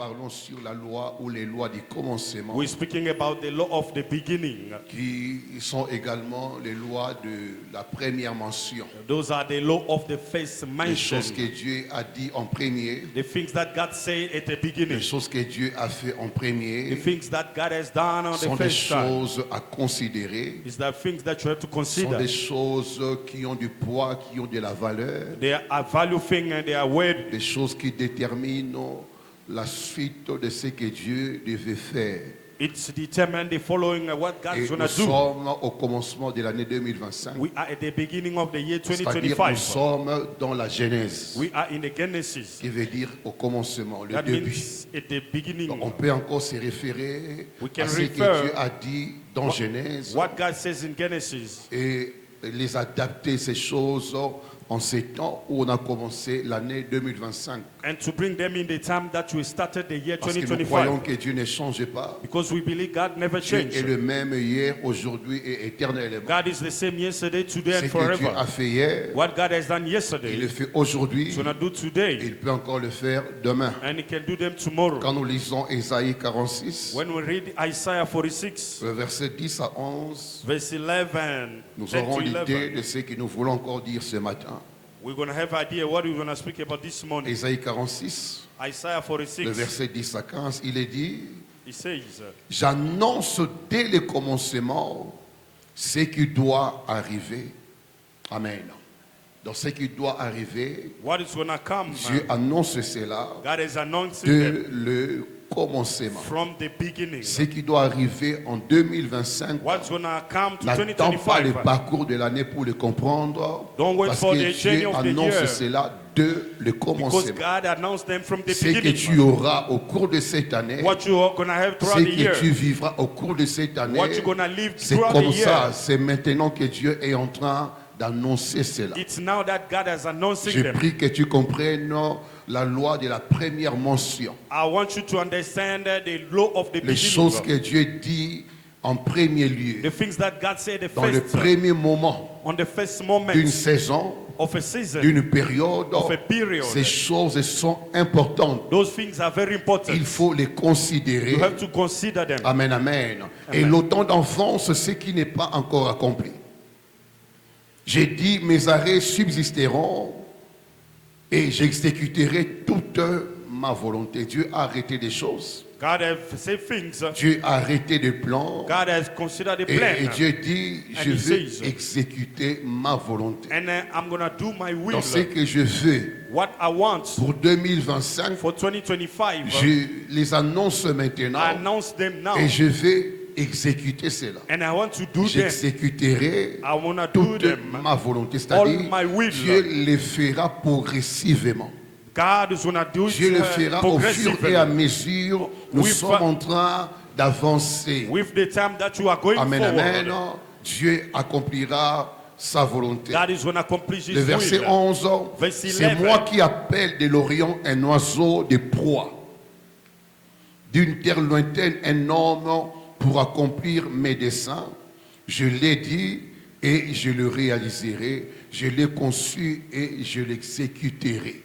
parlons sur la loi ou les lois du commencement, We're speaking about the law of the beginning. qui sont également les lois de la première mention. Those are the law of the first Les mention. choses que Dieu a dit en premier, The things that God said at the beginning. les choses que Dieu a fait en The premier, things that God has done on the sont des first time. choses à considérer. Is the things that you have to Sont consider. des choses qui ont du poids, qui ont de la valeur, They are value thing and they are worthy. des choses qui déterminent la suite de ce que Dieu devait faire. It's determined the following what God Et is going nous to do. sommes au commencement de l'année 2025. We are at the beginning of the year C'est-à-dire nous 2025. sommes dans la Genèse, We are in the Genesis. qui veut dire au commencement, le That début. means at the beginning. Donc, on peut encore se référer We can à ce que refer Dieu a dit dans Genèse What God says in Genesis. et les adapter ces choses en ces temps où on a commencé l'année 2025. And to bring them in the time that we started the year Parce que nous croyons 2025. que Dieu ne change pas. Because we believe God never Dieu est changed. le même hier, aujourd'hui et éternellement. God is the same yesterday, today, Ce and que Dieu a forever. fait hier, What God has done il yesterday, le fait aujourd'hui, He's going to do today. il peut encore le faire demain. And He can do them tomorrow. Quand nous lisons Ésaïe 46, When we read Isaiah 46, le verset 10 à 11, verse 11, nous 10 aurons to l'idée 11, de ce que nous voulons encore dire ce matin. we're going to have idea what we're going to speak about this morning. Ésaïe 46, Isaiah le 46, verset 10 à 15, il est dit, He says, j'annonce dès le commencement ce qui doit arriver. Amen. Dans ce qui doit arriver, what is going to come? Dieu annonce cela God is announcing de them le commencement. from the beginning. Ce qui doit arriver en 2025, What's going to come to n'attends pas le 2025? parcours de l'année pour le comprendre, Don't wait parce for que the journey Dieu of the annonce year. cela de le Because commencement. God announced them from the Ce que tu beginning. auras au cours de cette année, What you are going to have ce throughout the que year. tu vivras au cours de cette année, What you're going to live c'est throughout comme the year. ça, c'est maintenant que Dieu est en train d'annoncer cela. It's now that God has announced Je them. prie que tu comprennes la loi de la première mention. I want you to understand the law of the Les choses que beginning. Dieu dit en premier lieu, The things that God said the dans le first, premier moment on the first moment d'une saison, of a season, d'une période, of a period. ces choses sont importantes. Those things are very important. Il faut les considérer. You have to consider them. Amen, amen. Et l'automne d'enfance, ce qui n'est pas encore accompli. J'ai dit, mes arrêts subsisteront et j'exécuterai toute ma volonté. Dieu a arrêté des choses. God has said things. Dieu a arrêté des plans. God has considered the Et plan. Dieu dit, And je he vais says, exécuter ma volonté. And I'm going to do my will. Dans ce que je veux What I want pour 2025, for 2025, je les annonce maintenant I announce them now. et je vais exécuter cela. And I want to do them. J'exécuterai I want to do toute them. ma volonté, All c'est-à-dire my will. Dieu les fera progressivement. God is going to do Dieu le it fera au fur et à mesure. Nous With- sommes en train d'avancer. with the time that you are going Amen, forward. amen. Dieu accomplira sa volonté. God is going to accomplish His Le verset will. 11, Verse c'est 11. moi qui appelle de l'Orient un oiseau de proie, d'une terre lointaine un homme pour accomplir mes desseins. Je l'ai dit et je le réaliserai. Je l'ai conçu et je l'exécuterai.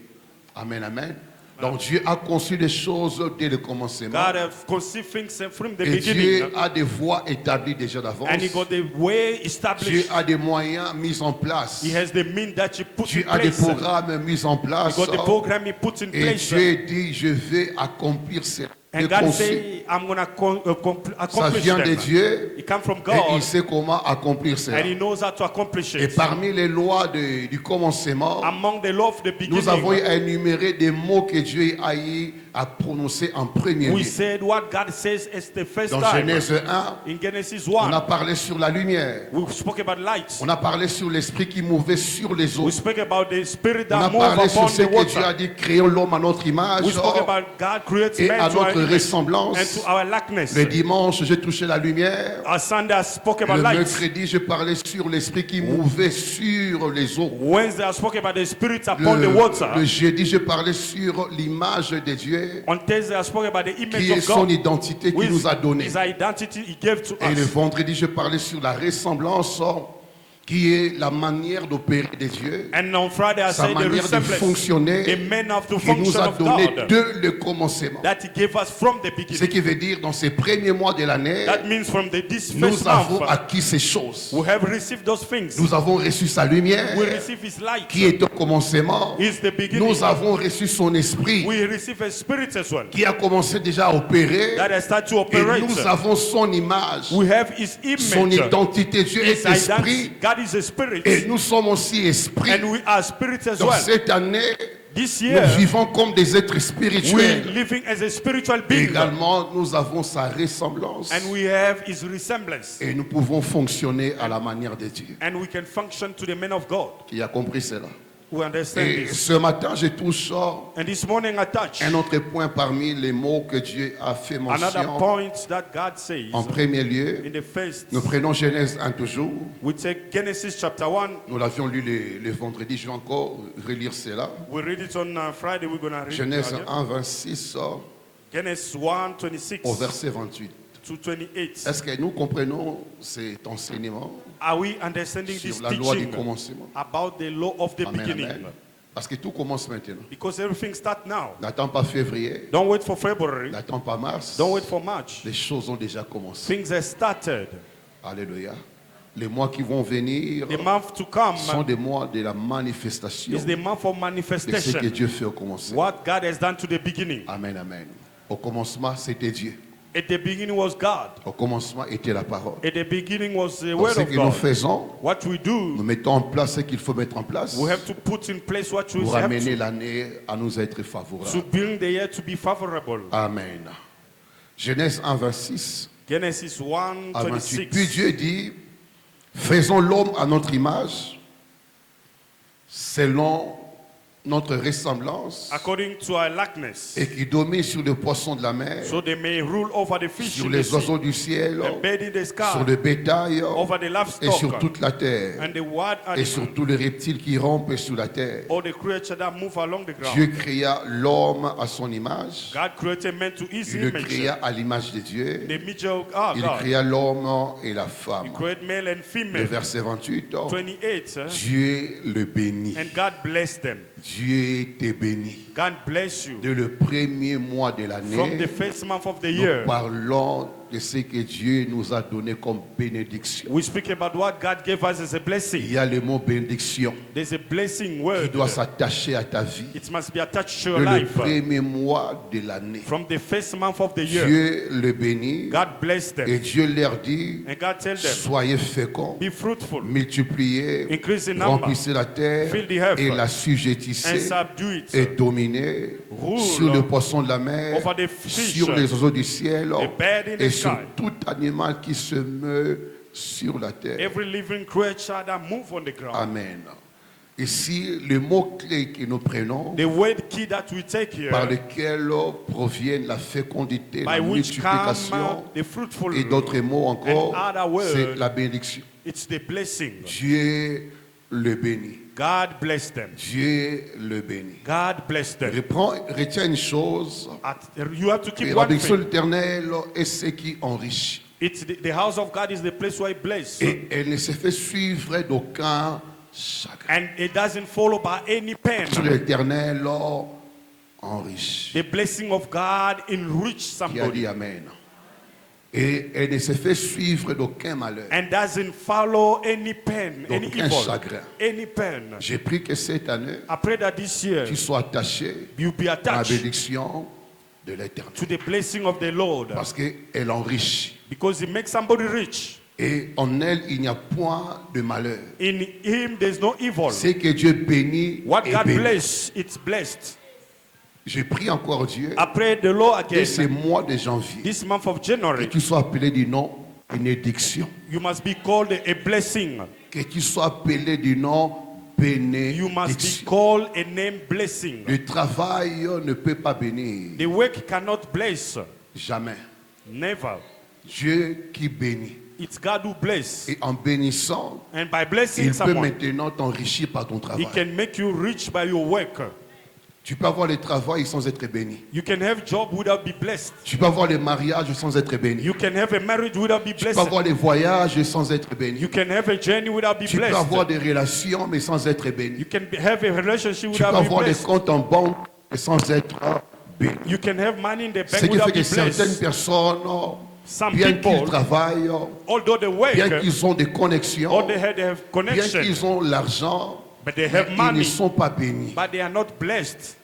Amen, amen. Donc Dieu a conçu les choses dès le commencement. God has conceived things from the Et beginning. Dieu a des voies établies déjà d'avance. And He got the way Dieu established. a des moyens mis en place. He has the mean that He put Dieu in a des place. He programmes mis en place. got the program He put in Et place. Dieu dit, je vais accomplir cela. And Le God conçu. say, I'm going to Ça accomplish vient de them. Dieu It comes from et God. il sait comment accomplir cela. And He knows how to accomplish Et it. parmi les lois du commencement, Among the law of the beginning, nous avons énuméré des mots que Dieu a eu à prononcer en premier we lieu. said what God says is the first Dans time. Genèse 1, In Genesis on 1, a parlé sur la lumière. we spoke about light. On a parlé sur l'esprit qui mouvait sur les eaux. We spoke about the spirit On a that moved parlé sur upon ce the que Dieu a water. dit, créons l'homme à notre image We spoke about God creates et man à to our notre image ressemblance. and to our likeness. Le dimanche, j'ai touché la lumière. Our Sunday I spoke about Le light. mercredi, je parlais sur l'esprit qui mouvait sur les eaux. Wednesday I spoke about the spirit upon the water. Le jeudi, je parlais sur l'image de Dieu, On Thursday I spoke about the image qui est of son God. identité qu'il nous a donnée. His identity He gave to Et le us. vendredi, je parlais sur la ressemblance qui est la manière d'opérer de Dieu, And on Friday I sa said the manière de resemblance, fonctionner, the man of the qui nous function a of donné God dès le commencement. that he gave us from the Ce beginning. qui veut dire, dans ces premiers mois de l'année, That means from this nous first avons month, acquis ces choses. we have received those things. Nous avons reçu sa lumière, We receive his light. qui est au commencement. Is the beginning. Nous avons reçu son esprit, We receive a spirit as well. qui a commencé déjà à opérer. That has started to Et operate. nous avons son image, We have his son image. identité. Dieu His est esprit. identity. God is a spirit. Et nous sommes aussi esprits. And we are spirits as Donc well. cette année, This nous year, vivons comme des êtres we're spirituels. living as a spiritual being. Également, nous avons sa ressemblance. And we have his resemblance. Et nous pouvons fonctionner à la manière de Dieu. And we can function to the man of God. Qui a compris cela? We understand Et this. ce matin, je touche And this morning I touch un autre point parmi les mots que Dieu a fait another mention. point that God says. En premier lieu, In the first, nous prenons Genèse 1 toujours. we take Genesis chapter 1. Nous l'avions lu le vendredi, je vais encore relire cela. We read it on Friday. We're going to read Genèse it again. 1, 26 Genesis 1, 26 au verset 28. to 28. Est-ce que nous comprenons cet enseignement Are we understanding sur this la loi du teaching commencement? about the law of the Amen, beginning? amen. Parce que tout commence maintenant. Because everything starts now. N'attends pas février, Don't wait for February. n'attends pas mars. Don't wait for March. Les choses ont déjà commencé. Things have started. Alléluia. Les mois qui vont venir The month to come sont des mois de la manifestation is the month of de ce que manifestation. Dieu fait au commencement. What God has done to the beginning. Amen, amen. Au commencement, c'était Dieu. At the beginning was God. Au commencement était la parole. At the beginning was the Donc, word ce of que nous God. faisons, What we nous do, mettons en place ce qu'il faut mettre en place we have to put in place what we pour have amener to l'année à nous être favorable. bring the year to be favorable. Amen. Genèse 1, 26 Genesis 1, à 28. 26. Puis Dieu dit, faisons l'homme à notre image, selon notre ressemblance, According to our likeness, et qui domine sur les poissons de la mer, so they may rule over the fish sur in the les sea, oiseaux du ciel, and bird in the sur sky, le bétail over the et sur livestock, toute la terre, and the wild et sur animal, tous les reptiles qui rampent sur la terre. all the creatures that move along the ground. Dieu créa l'homme à son image. God created man to his Il le image, créa à l'image de Dieu. the image of our Il God. créa l'homme et la He femme. created male and Le female. verset 28. 28, Dieu le bénit. and God blessed them. Dieu te bénit. God bless you. Dès le premier mois de From l'année, the first month of the nous year, parlons de ce que Dieu nous a donné comme bénédiction. we speak about what God gave us as a Il blessing. y a le mot bénédiction There's a blessing qui word. doit s'attacher à ta vie. It must be attached to your Dès le life. premier mois de l'année, From the first month of the year, Dieu le bénit God blessed et them. Dieu leur dit, And God tell them, soyez féconds, be fruitful, multipliez, increase in number, remplissez la terre fill the earth, et la and sujettissez subdue et it. dominez Rule sur le poisson de la mer, over the fish, sur les oiseaux du ciel the bird in the et sur sky, tout animal qui se meut sur la terre. every living creature that move on the ground. Amen. Ici, le mot-clé que nous prenons, The word key that we take par here, lequel proviennent la fécondité, by la which come multiplication the fruitful, et d'autres mots encore, and other words, c'est la bénédiction. it's the blessing. Dieu le bénit. God bless them. Dieu le bénit. God bless them. Retiens une chose, You have to que keep la one bénédiction de thing. l'éternel est ce qui enrichit. It's the house of God is the place where He bless. Et elle ne se fait suivre d'aucun chagrin. And it doesn't follow by any pen. Sur l'éternel enrichit. The blessing of God enrich Qui a dit somebody. Amen. Et elle ne se fait suivre d'aucun malheur. And doesn't follow any pen, any D'aucun evil, chagrin. any pen. J'ai pris que cette année, I pray that this year tu sois attaché you be à la attached bénédiction de l'éternel. to the blessing of the Lord. Parce qu'elle enrichit. Because He makes somebody rich. Et en elle, il n'y a point de malheur. In Him there's no evil. C'est que Dieu bénit What et God bénit. bless, it's blessed. Je prie encore Dieu, I pray the Lord dès ce again. mois de janvier, This month of que January, tu sois appelé du nom bénédiction. you must be called a blessing. Que tu sois appelé du nom You must be bénédiction. called a name blessing. Le travail ne peut pas bénir. The work cannot bless. Jamais. Never. Dieu qui bénit. It's God who bless. Et en bénissant, And by blessing il peut someone, maintenant t'enrichir par ton He travail. can make you rich by your work. Tu peux avoir le travail sans être béni. You can have job without be blessed. Tu peux avoir le mariage sans être béni. You can have a marriage without be Tu blessed. peux avoir les voyages sans être béni. You can have a journey without be Tu peux blessed. avoir des relations mais sans être béni. You can have a relationship Tu peux without be avoir des blessed. comptes en banque sans être béni. You can have money in the Ce bank qui fait without que be certaines blessed. personnes, Some bien qu'ils people, travaillent, although they work, bien qu'ils ont des connexions, or they have bien connection, qu'ils ont l'argent, but they mais have ils ne money, sont pas bénis. but they are not blessed.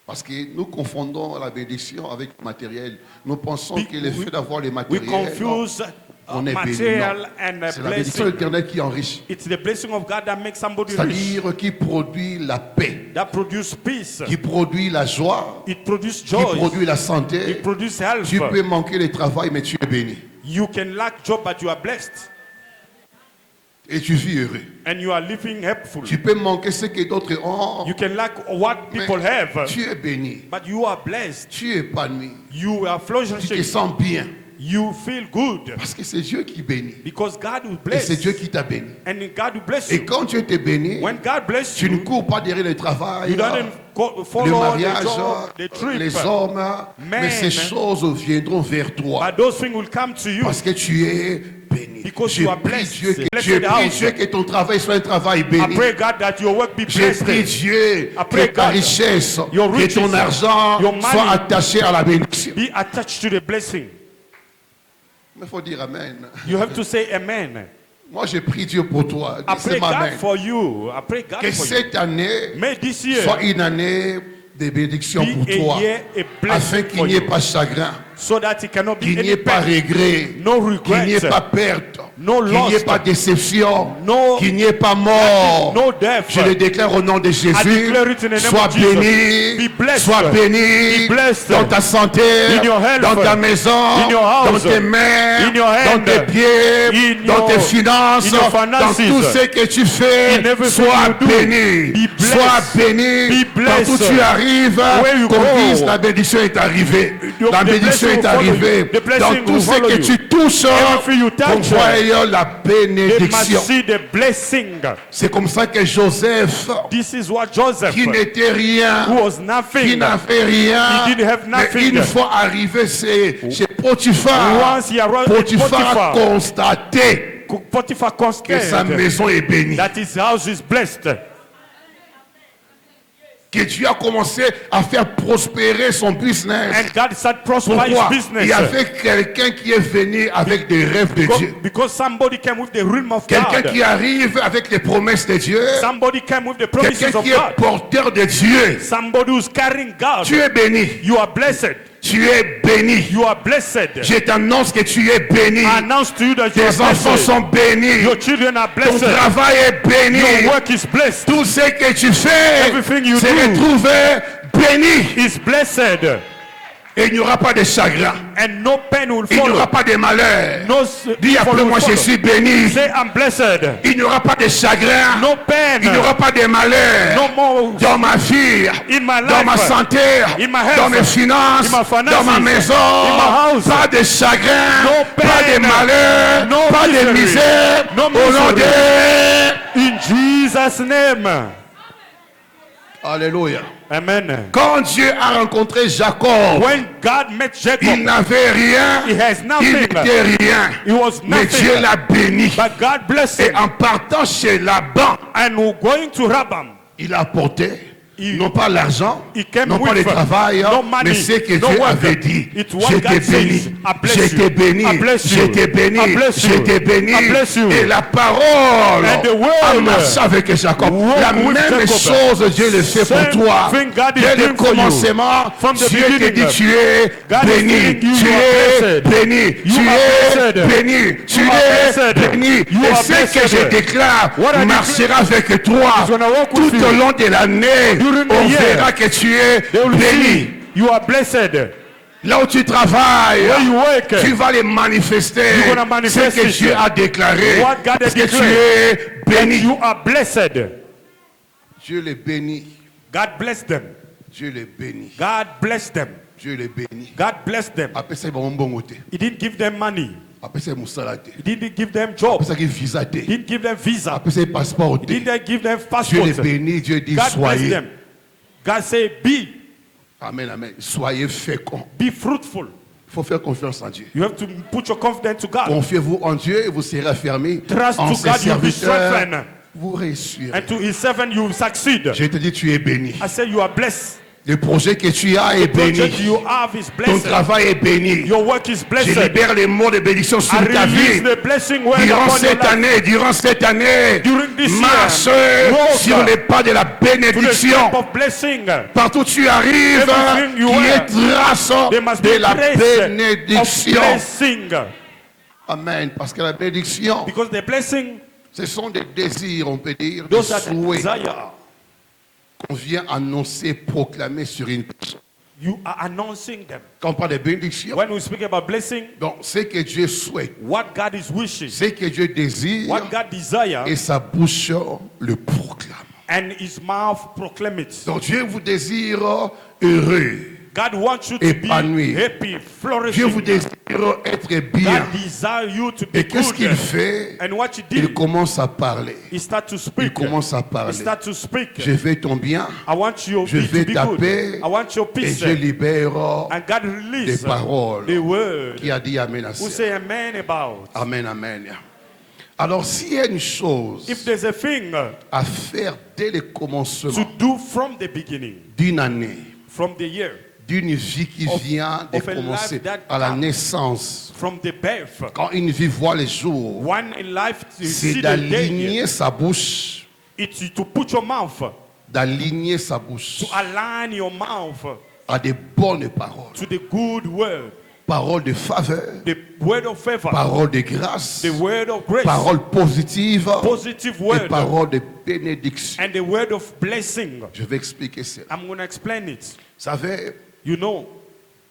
Parce que nous confondons la bénédiction avec le matériel. Nous pensons We- que le fait d'avoir les We matériels, confuse on est béni. material Non. and C'est la bénédiction blessing. éternelle qui enrichit. It's the blessing of God that makes somebody rich, C'est-à-dire qui produit la paix, that produce peace, qui produit la joie, it produces qui joy, produit la santé. it produces health. Tu peux manquer le travail, mais tu es béni. You can lack job, but you are blessed, Et tu vis heureux. and you are living helpful. Tu peux manquer ce que d'autres ont, You can lack what mais people have, tu es béni. but you are blessed. Tu es épanoui. You are Tu te flourishing. sens bien. You feel good Parce que c'est Dieu qui bénit. because God will Et bless, c'est Dieu qui t'a béni. and God will bless Et you. quand Dieu te bénit, When God bless tu ne you, cours pas derrière le travail, you don't le follow mariage, the job, the trip, les hommes, mais ces choses viendront vers toi. but those things will come to you. Parce que tu es béni. Because Je you are prie blessed. Dieu que, Blessed je prie house. Dieu que ton travail soit un travail I béni. pray God that your work be Je blessed. prie Dieu I pray que ta God, richesse, your que riches, ton argent your money, soit attaché à la bénédiction. Be attached to the blessing. Mais il faut dire Amen. You have to say amen. Moi, je prie Dieu pour toi. I pray Dis-moi God Amen. for you. I pray God Que for you. cette année May this year soit une année de bénédiction pour be a toi. year, a Afin blessing qu'il for n'y ait you, pas chagrin, so that it cannot be qu'il n'y any ait pas pain, regret, no qu'il n'y ait regrets, pas perte, no qu'il n'y ait loss, pas déception, no- qu'il n'y ait pas mort. no death. Je le déclare au nom de Jésus. declare it in the name Sois of Jesus. béni, Be blessed. sois béni Be blessed. dans ta santé, In your health. dans ta maison, In your house. dans tes mains, In your dans hand. tes pieds, In dans your- tes finances, in your dans finances. tout ce que tu fais. In everything Sois you do. béni, Be blessed. sois béni. Be blessed. Partout où tu arrives, Where you qu'on go. dise la bénédiction est arrivée. The La bénédiction blessing est will follow arrivée. you. The blessing Dans will tout ce follow que you. tu touches, Everything you qu'on touch, voie la they must bénédiction. see the blessing. C'est comme ça que Joseph, This is what Joseph, qui n'était rien, who was qui nothing, n'avait rien, He didn't have mais nothing. une fois arrivé chez Potiphar, once he arrived at Potiphar a Potiphar, constaté Potiphar que sa constated maison est bénie. that his house is blessed. Que Dieu a commencé à faire prospérer son business. And God started prospering Pourquoi? his business. Il y avait quelqu'un qui est venu avec des rêves de Dieu. Because somebody came with the realm of Quelqu'un God. qui arrive avec les promesses de Dieu. Somebody came with the promises Quelqu'un of qui est God. porteur de Dieu. Somebody who's carrying God. Tu es béni. You are blessed. Tu es béni. You are blessed. Je t'annonce que tu es béni. I announce to you that you Tes are enfants blessed. sont bénis. Your children are Ton blessed. travail est béni. Your work is blessed. Tout ce que tu fais Everything you se do retrouve béni. is blessed. Et il n'y aura pas de chagrin. And no pain will Il n'y follow. aura pas de malheur. No Dis après moi, je suis béni. Say I'm blessed. Il n'y aura pas de chagrin. No pain. Il n'y aura pas de malheur. No more Dans ma vie, in my dans ma life. santé, In my health. dans mes finances, In my finances. dans ma maison, In my house. pas de chagrin, No pain. pas de malheur, No pas de misery. misère, No au nom misery. de... In Jesus' name. Alléluia. Amen. Quand Dieu a rencontré Jacob, When God met il Jacob, n'avait rien, he has il nothing. n'était rien, He was mais Dieu nothing. l'a béni. But God blessed Et him. en partant chez Laban, And we're going to Rabam. il a apporté Il- non pas l'argent, He came non pas with le travail, no money, mais ce que no Dieu work. avait dit. It's what J'étais God béni, says. I bless j'étais you. béni, I bless you. j'étais béni, I bless you. j'étais béni. I bless you. Et la parole And the word a marché avec Jacob. walked La with même Jacob. chose Dieu le fait pour Same toi. thing God is Dès le doing for you. commencement, From the Dieu te beginning, dit tu es God is béni, telling you tu you are es blessed. béni, You tu are es blessed. béni, tu You are es blessed. béni. You Et are ce que blessed. je déclare What I marchera avec toi is gonna walk with tout you. au long de l'année. During the On year. verra que tu es They will béni. see you are blessed. Là où tu travailles, Where you work, tu vas les manifester. You're gonna manifest Ce que it. Dieu a déclaré. What God has Parce que tu declared. es béni. You are blessed. Dieu les bénit. God bless them. Dieu les bénit. God bless them. Dieu les bénit. God bless them. Après ça, ils vont bon côté. He didn't give them money. Après ça, ils vont salater. He didn't give them job. Après ça, ils visa. He didn't give them visa. Après ça, ils passeport. He didn't give them Dieu passport. les bénit. Dieu dit God bless soyez. them. God say, be Amen, amen. Soyez féconds. be fruitful. Il faut faire confiance en Dieu. You have to put your confidence to God. Confiez-vous en Dieu et vous serez affermis. Trust En to ses God, you'll be serviteurs, strengthened. vous réussirez. And to his servant, you will succeed. Je te dis, tu es béni. I say you are blessed. Le projet que tu as est The project béni. you have is Ton blessed. travail est béni. Your work is Je blessed. libère les mots de bénédiction sur I ta release vie. the blessing word Durant upon your cette life. année, During this marche year, walk sur les pas de la To the bénédiction. step of blessing. Partout où tu arrives, Everything you qui wear, est trace There must de be la trace of bénédiction. blessing. Amen. Parce que la bénédiction, Because the blessing, ce sont des désirs, on peut dire, des those are the souhaits desire. qu'on vient annoncer, proclamer sur une personne. You are announcing them. Quand on parle de bénédiction, When we speak about blessing, donc c'est que Dieu souhaite, what God is wishing, c'est que Dieu désire, what God desires, et sa bouche le proclame. and his mouth proclaim it. Donc Dieu vous désire heureux. God wants you to Épanoui. be happy, Dieu flourishing. vous désire être bien. God desires you to be Et qu'est-ce qu'il good. fait? And what he Il did, commence à parler. he start to Il speak. commence à He parler. start to speak. Je veux ton bien I want you Je to veux be ta good. paix I want your et peace. je libère And God release des paroles. the word. Qui a dit Amen à Who ça. say amen about. Amen, amen. Alors s'il y a une chose If there's a thing à faire dès le to commencement do from the beginning, d'une année, from the year, d'une vie qui Of- vient de of a commencer life that à la comes. naissance, from the birth, quand une vie voit les jours, one in life to c'est see the day, d'aligner sa bouche, it's to put your mouth, d'aligner sa bouche to align your mouth à des bonnes paroles, to the good word, paroles de faveur, the word of favor, paroles de grâce, the word of grace, paroles positives positive et word, paroles de bénédiction. and the word of blessing. Je vais expliquer cela. I'm going to explain it. Vous savez, You know,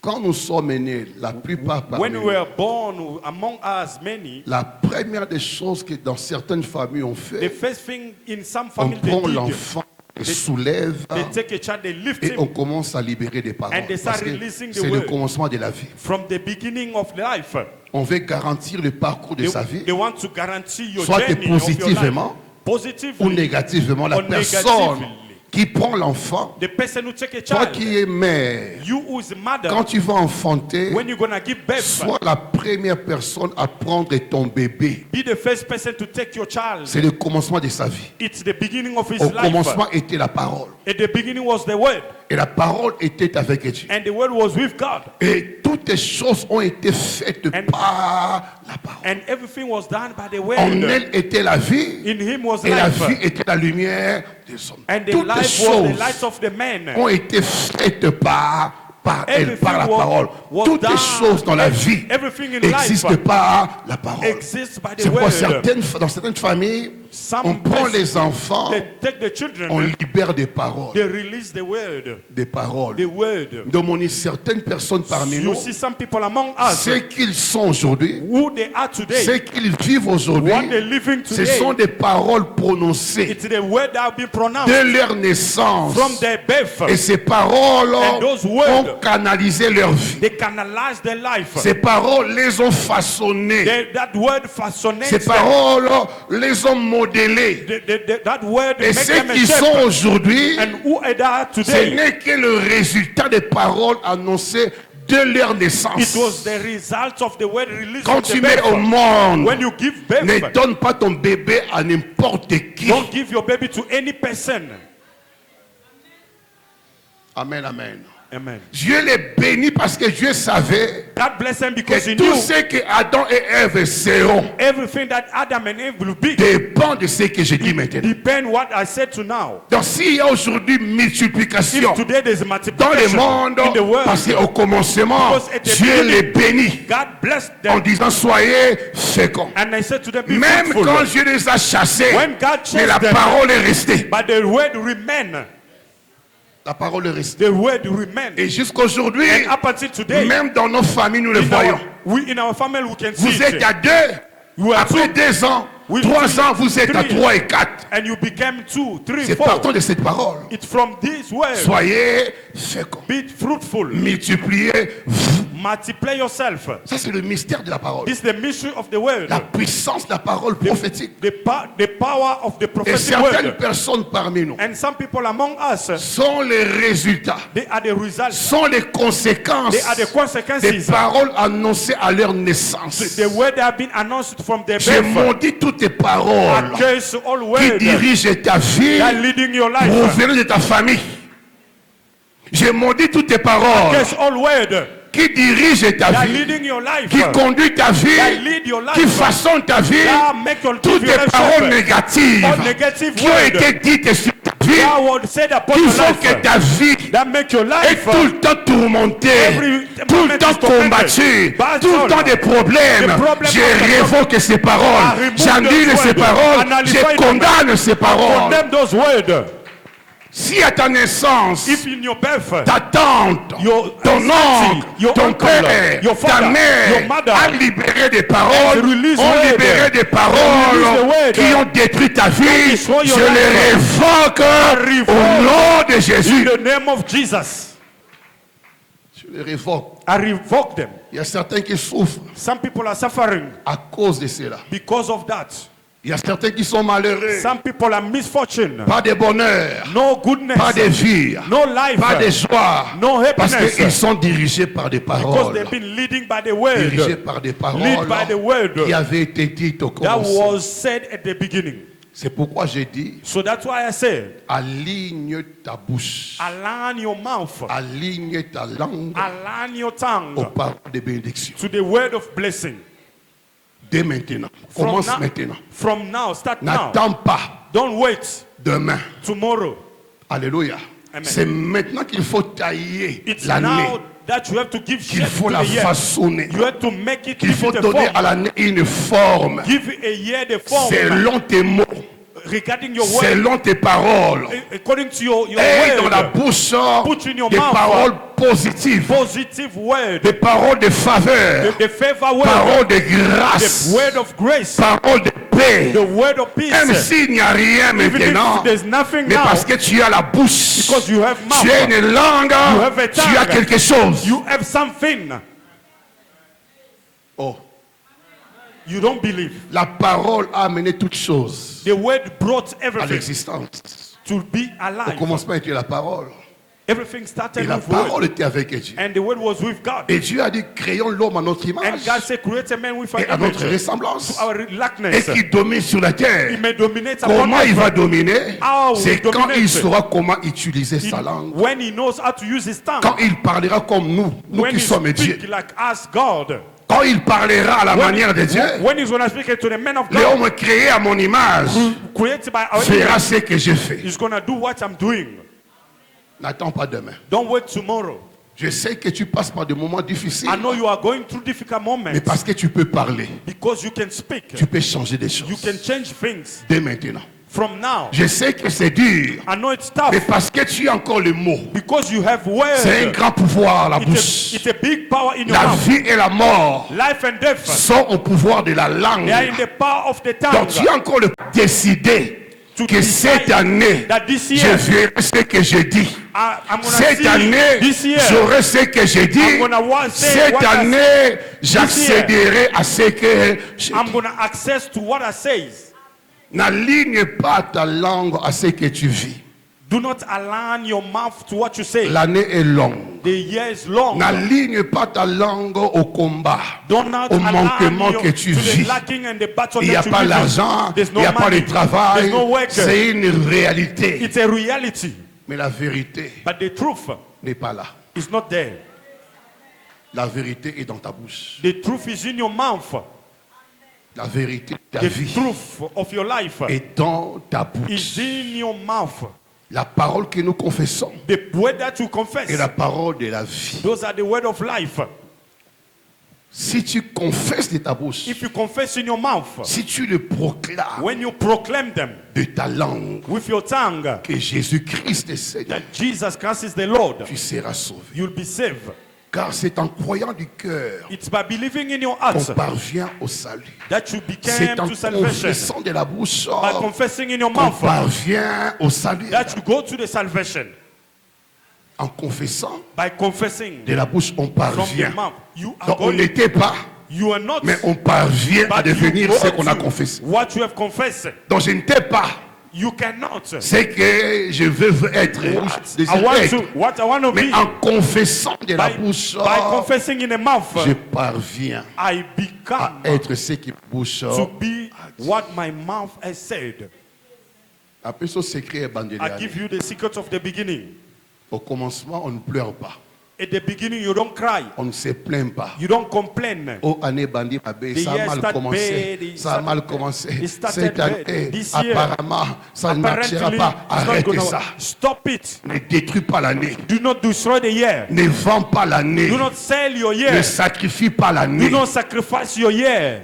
quand nous sommes nés, la plupart parmi when we nous, were born, among us many, la première des choses que dans certaines familles on the fait, first thing in some on families they prend did, l'enfant, le soulève they take a child, they lift et on him commence à libérer des paroles. And they start Parce que releasing the c'est le word. commencement de la vie. from the beginning of life. On veut garantir le parcours de sa vie, They want to guarantee your soit journey of your life. positivement Positively, ou négativement. La or personne negatively. qui prend l'enfant, The person who take a toi child, qui es mère, you who is a mother, quand tu vas enfanter, when you're gonna give birth, sois la première personne à prendre ton bébé. be the first person to take your child. C'est le commencement de sa vie. It's the beginning of his Au life. commencement était la parole. At the beginning was the word, Et la parole était avec Dieu. and the word was with God, Et toutes les choses ont été faites And- par la parole. and everything was done by the En word. elle était la vie, In him was et la life, vie était la lumière des hommes. and the Toutes les life was the choses light of the man. ont été faites par elle, Everything par la was- parole. was Toutes les done. choses dans la vie Everything in life existent par la parole. exists by the C'est pourquoi word. dans certaines familles, Some on prend persons, les enfants, they take the children, on libère des paroles. they release the word, Des paroles. the word. Donc, on dit certaines personnes parmi You nous, see some people among us ce qu'ils sont aujourd'hui, who they are today, ce qu'ils vivent aujourd'hui, what they're living ce today. sont des paroles prononcées It's the word that have been pronounced de leur naissance. from their birth. Et ces paroles And those words, ont canalisé leur vie. They canalize their life. Ces paroles les ont façonnées. That word fascinates Ces them. paroles les ont modélées. That word Et makes ceux them a qui sont shape. aujourd'hui, And who they are ce today, n'est que le résultat des paroles annoncées de leur it naissance. was the result of the word released Quand from tu the mets birth. au monde, When you give birth, ne donne pas ton bébé à n'importe qui. don't give your baby to any person. Amen, amen. Amen. Dieu les bénit parce que Dieu savait God bless them because que he tout knew ce que Adam et Ève seront everything that Adam and Eve will be dépend de ce que je dis maintenant. depend what I said to now. Donc s'il y a aujourd'hui multiplication If today there's dans le multiplication monde, in the world, parce qu'au commencement, Because at the Dieu beginning, les bénit God blessed en them. disant soyez féconds. And I said to them, be Même fruitful. quand Dieu les a chassés, When God mais chose la them, parole est restée. but the word remain. La parole est restée. The word remain. Et jusqu'aujourd'hui, And up until today, même dans nos familles, nous le voyons. in our family, we can see Vous êtes it. à 2, You are après 2, 2 ans, with 3 3, ans, vous êtes à 3 et 4. and you became 2, 3, C'est 4. partant de cette parole. It's from this word. Soyez féconds. Be fruitful. Multipliez-vous. Multiply yourself. Ça, c'est le mystère de la parole. This is the mystery of the word. La puissance de la parole prophétique. The power of the Et prophetic certaines word. personnes parmi nous And some people among us, sont les résultats, they are the results. sont les conséquences They are the des consequences. paroles annoncées à leur naissance. The word that have been announced from their Je birth. maudis toutes tes paroles Against all qui words dirigent ta vie, that leading your life. provenant de ta famille. Je maudis toutes tes paroles Against all words qui dirigent ta that vie, leading your life. qui conduisent ta That vie, lead your life. qui façonnent ta vie. That make your Toutes life tes paroles shape. négatives All negative qui ont words été dites sur ta vie, that word said upon qui your font que life. ta vie That make your est life. tout le temps tourmentée, Every tout le moment temps is tormented. combattue, Bad tout le soul. temps des problèmes. The problem Je of the révoque ces I paroles, remove j'annule those ces words. paroles, I nullify je them. condamne ces paroles. Condemn those words. Si à ta naissance, If in your birth, ta tante, your ton auntie, oncle, your ton uncle, père, your ta father, mère your mother, a libéré des paroles, and release ont word. libéré des Release the paroles word. qui ont détruit ta vie. destroy your Je les life. révoque revoke. au nom de in Jésus. the name of Jesus, Je les révoque. I revoke them. Il y a certains qui souffrent Some people are suffering à cause de cela. because of that. Il y a certains qui sont malheureux. Some people are misfortune. Pas de bonheur, No goodness. pas de vie, No life. pas de joie. No Parce happiness. qu'ils sont dirigés par des Because paroles. they've been leading by the word. Dirigés par des Lead paroles by the word qui avaient été dites au that commencement. was said at the beginning. C'est pourquoi j'ai dit, So that's why I said, aligne ta bouche, align your mouth, aligne ta langue align your aux tongue paroles de bénédiction. to the word of blessing. Dès maintenant, From commence now, maintenant. from now, start now. N'attends pas Don't wait demain. tomorrow. Alléluia. Amen. C'est maintenant qu'il faut tailler It's l'année, now that you have to give qu'il shape faut to la the year. façonner, You have to make it, qu'il give faut it a donner form. à l'année une forme. Give a year the form Selon tes mots, regarding your word, selon tes paroles. according to your Et dans la word. bouche, Put in your des mouth paroles positives, Positive word, des paroles de faveur, the favor word, paroles de the grâce, word of grace, paroles de paix. the word of Même peace. s'il n'y a rien Even maintenant, if there's nothing mais now, parce que tu as la bouche, because you have tu as mouth, une langue, have a tu as tongue. quelque chose. you have something. Oh, You don't believe. la parole a amené toutes choses The word brought à everything l'existence. to be Au alive. commencement était la parole. Everything Et started la with word. parole était avec Dieu. And the word was with God. Et Dieu a dit, créons l'homme à notre And image God said, create a man with et à an notre image, ressemblance. our Et likeness. qui domine sur la He terre. may dominate upon Comment il va earth. dominer? How C'est will quand dominate? il saura comment utiliser sa langue. When he knows how to use his tongue. Quand il parlera comme nous When qui he sommes Dieu. speak like us, God. Quand il parlera à la manière de Dieu, When he's going to speak to the man of God, l'homme créé à mon image created by our fera image, ce que je fais. he's going to do what I'm doing. N'attends pas demain. Don't wait tomorrow. Je sais que tu passes par des moments difficiles, I know you are going through difficult mais moments parce que tu peux parler, because you can speak. tu peux changer des You choses. can change things Dès maintenant. from now. Je sais que c'est dur, I know it's tough mais parce que tu as encore le mot. because you have C'est un words. grand pouvoir, la It's bouche. a big power in your La mouth. vie et la mort Life and death, sont au pouvoir de la langue. they are in the power of the Donc tongue. tu as encore le décider To que cette année, that this je year, verrai ce que je dis. I'm going to Cette see année, this year. j'aurai ce que je I'm dis. gonna say Cette what I année, j'accéderai à ce que je I'm dis. going to access to what I says. N'aligne pas ta langue à ce que tu vis. Do not align your mouth to what you say. L'année est longue. The year is long. N'aligne pas ta langue au combat, Do not au align manquement your, que tu to vis. the lacking and the battle Il n'y a that you pas live in. l'argent, There's il no n'y a pas money. de travail. There's no work. C'est une réalité. It's a reality. Mais la vérité But the truth n'est pas là. is not there. La vérité est dans ta bouche. The truth is in your mouth. La vérité de ta The vie truth of your life est dans ta is bouche. in your mouth. La parole que nous confessons The word that you confess, est la parole de la vie. those are the word of life. Si tu confesses de ta bouche, If you confess in your mouth, si tu le proclames when you proclaim them de ta langue with your tongue que Jésus-Christ est Seigneur, that Jesus Christ is the Lord, tu seras sauvé. you'll be saved. Car c'est en croyant du cœur It's by believing in your qu'on heart parvient au salut. that you C'est became en to salvation. confessant de la bouche By confessing in your qu'on mouth parvient au salut. that you go to the salvation. En confessant, By confessing de la bouche, on from the parvient. mouth. You are Donc on going. n'était pas, You are not. mais on parvient à But you devenir go ce qu'on a to confessé. what you have confessed. Donc je n'étais pas You cannot. ce que je veux être. What I want to Mais be. en confessant de la By bouche, confessing in the mouth, je parviens I à become être ce qui bouche. to be what my mouth has said. Après ce secret est bandé. I give you the secret of the beginning. Au commencement, on ne pleure pas. At the beginning, you don't cry. On ne se plaint pas. You don't complain. Oh, année bandit, ça a year mal start commencé. bad, Ça a mal commencé. it started Cette bad. année, This year, apparemment, ça ne marchera Apparently, pas. it's not Arrêtez gonna ça. work. Stop it. Ne détruis pas l'année. Do not destroy the year. Ne vends pas l'année. Do not sell your Ne year. sacrifie pas l'année. Do not sacrifice your year.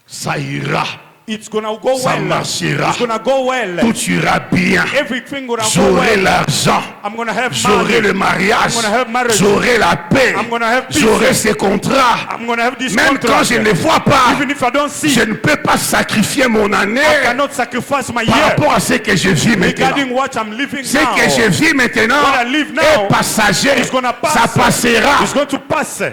Ça ira. It's gonna go Ça well. marchera. It's gonna go well. Tout ira bien. Everything gonna go J'aurai well. l'argent. I'm gonna have J'aurai le money. mariage. I'm gonna have marriage. J'aurai la paix. I'm gonna have peace. J'aurai ces contrats. I'm gonna have this Même quand contract. je ne vois pas, Even if I don't see, je ne peux pas sacrifier mon année I cannot sacrifice my par year rapport à ce que je vis maintenant. regarding what I'm living Ce now. que je vis maintenant What I live now est passager. is gonna pass. Ça passera. It's going to pass.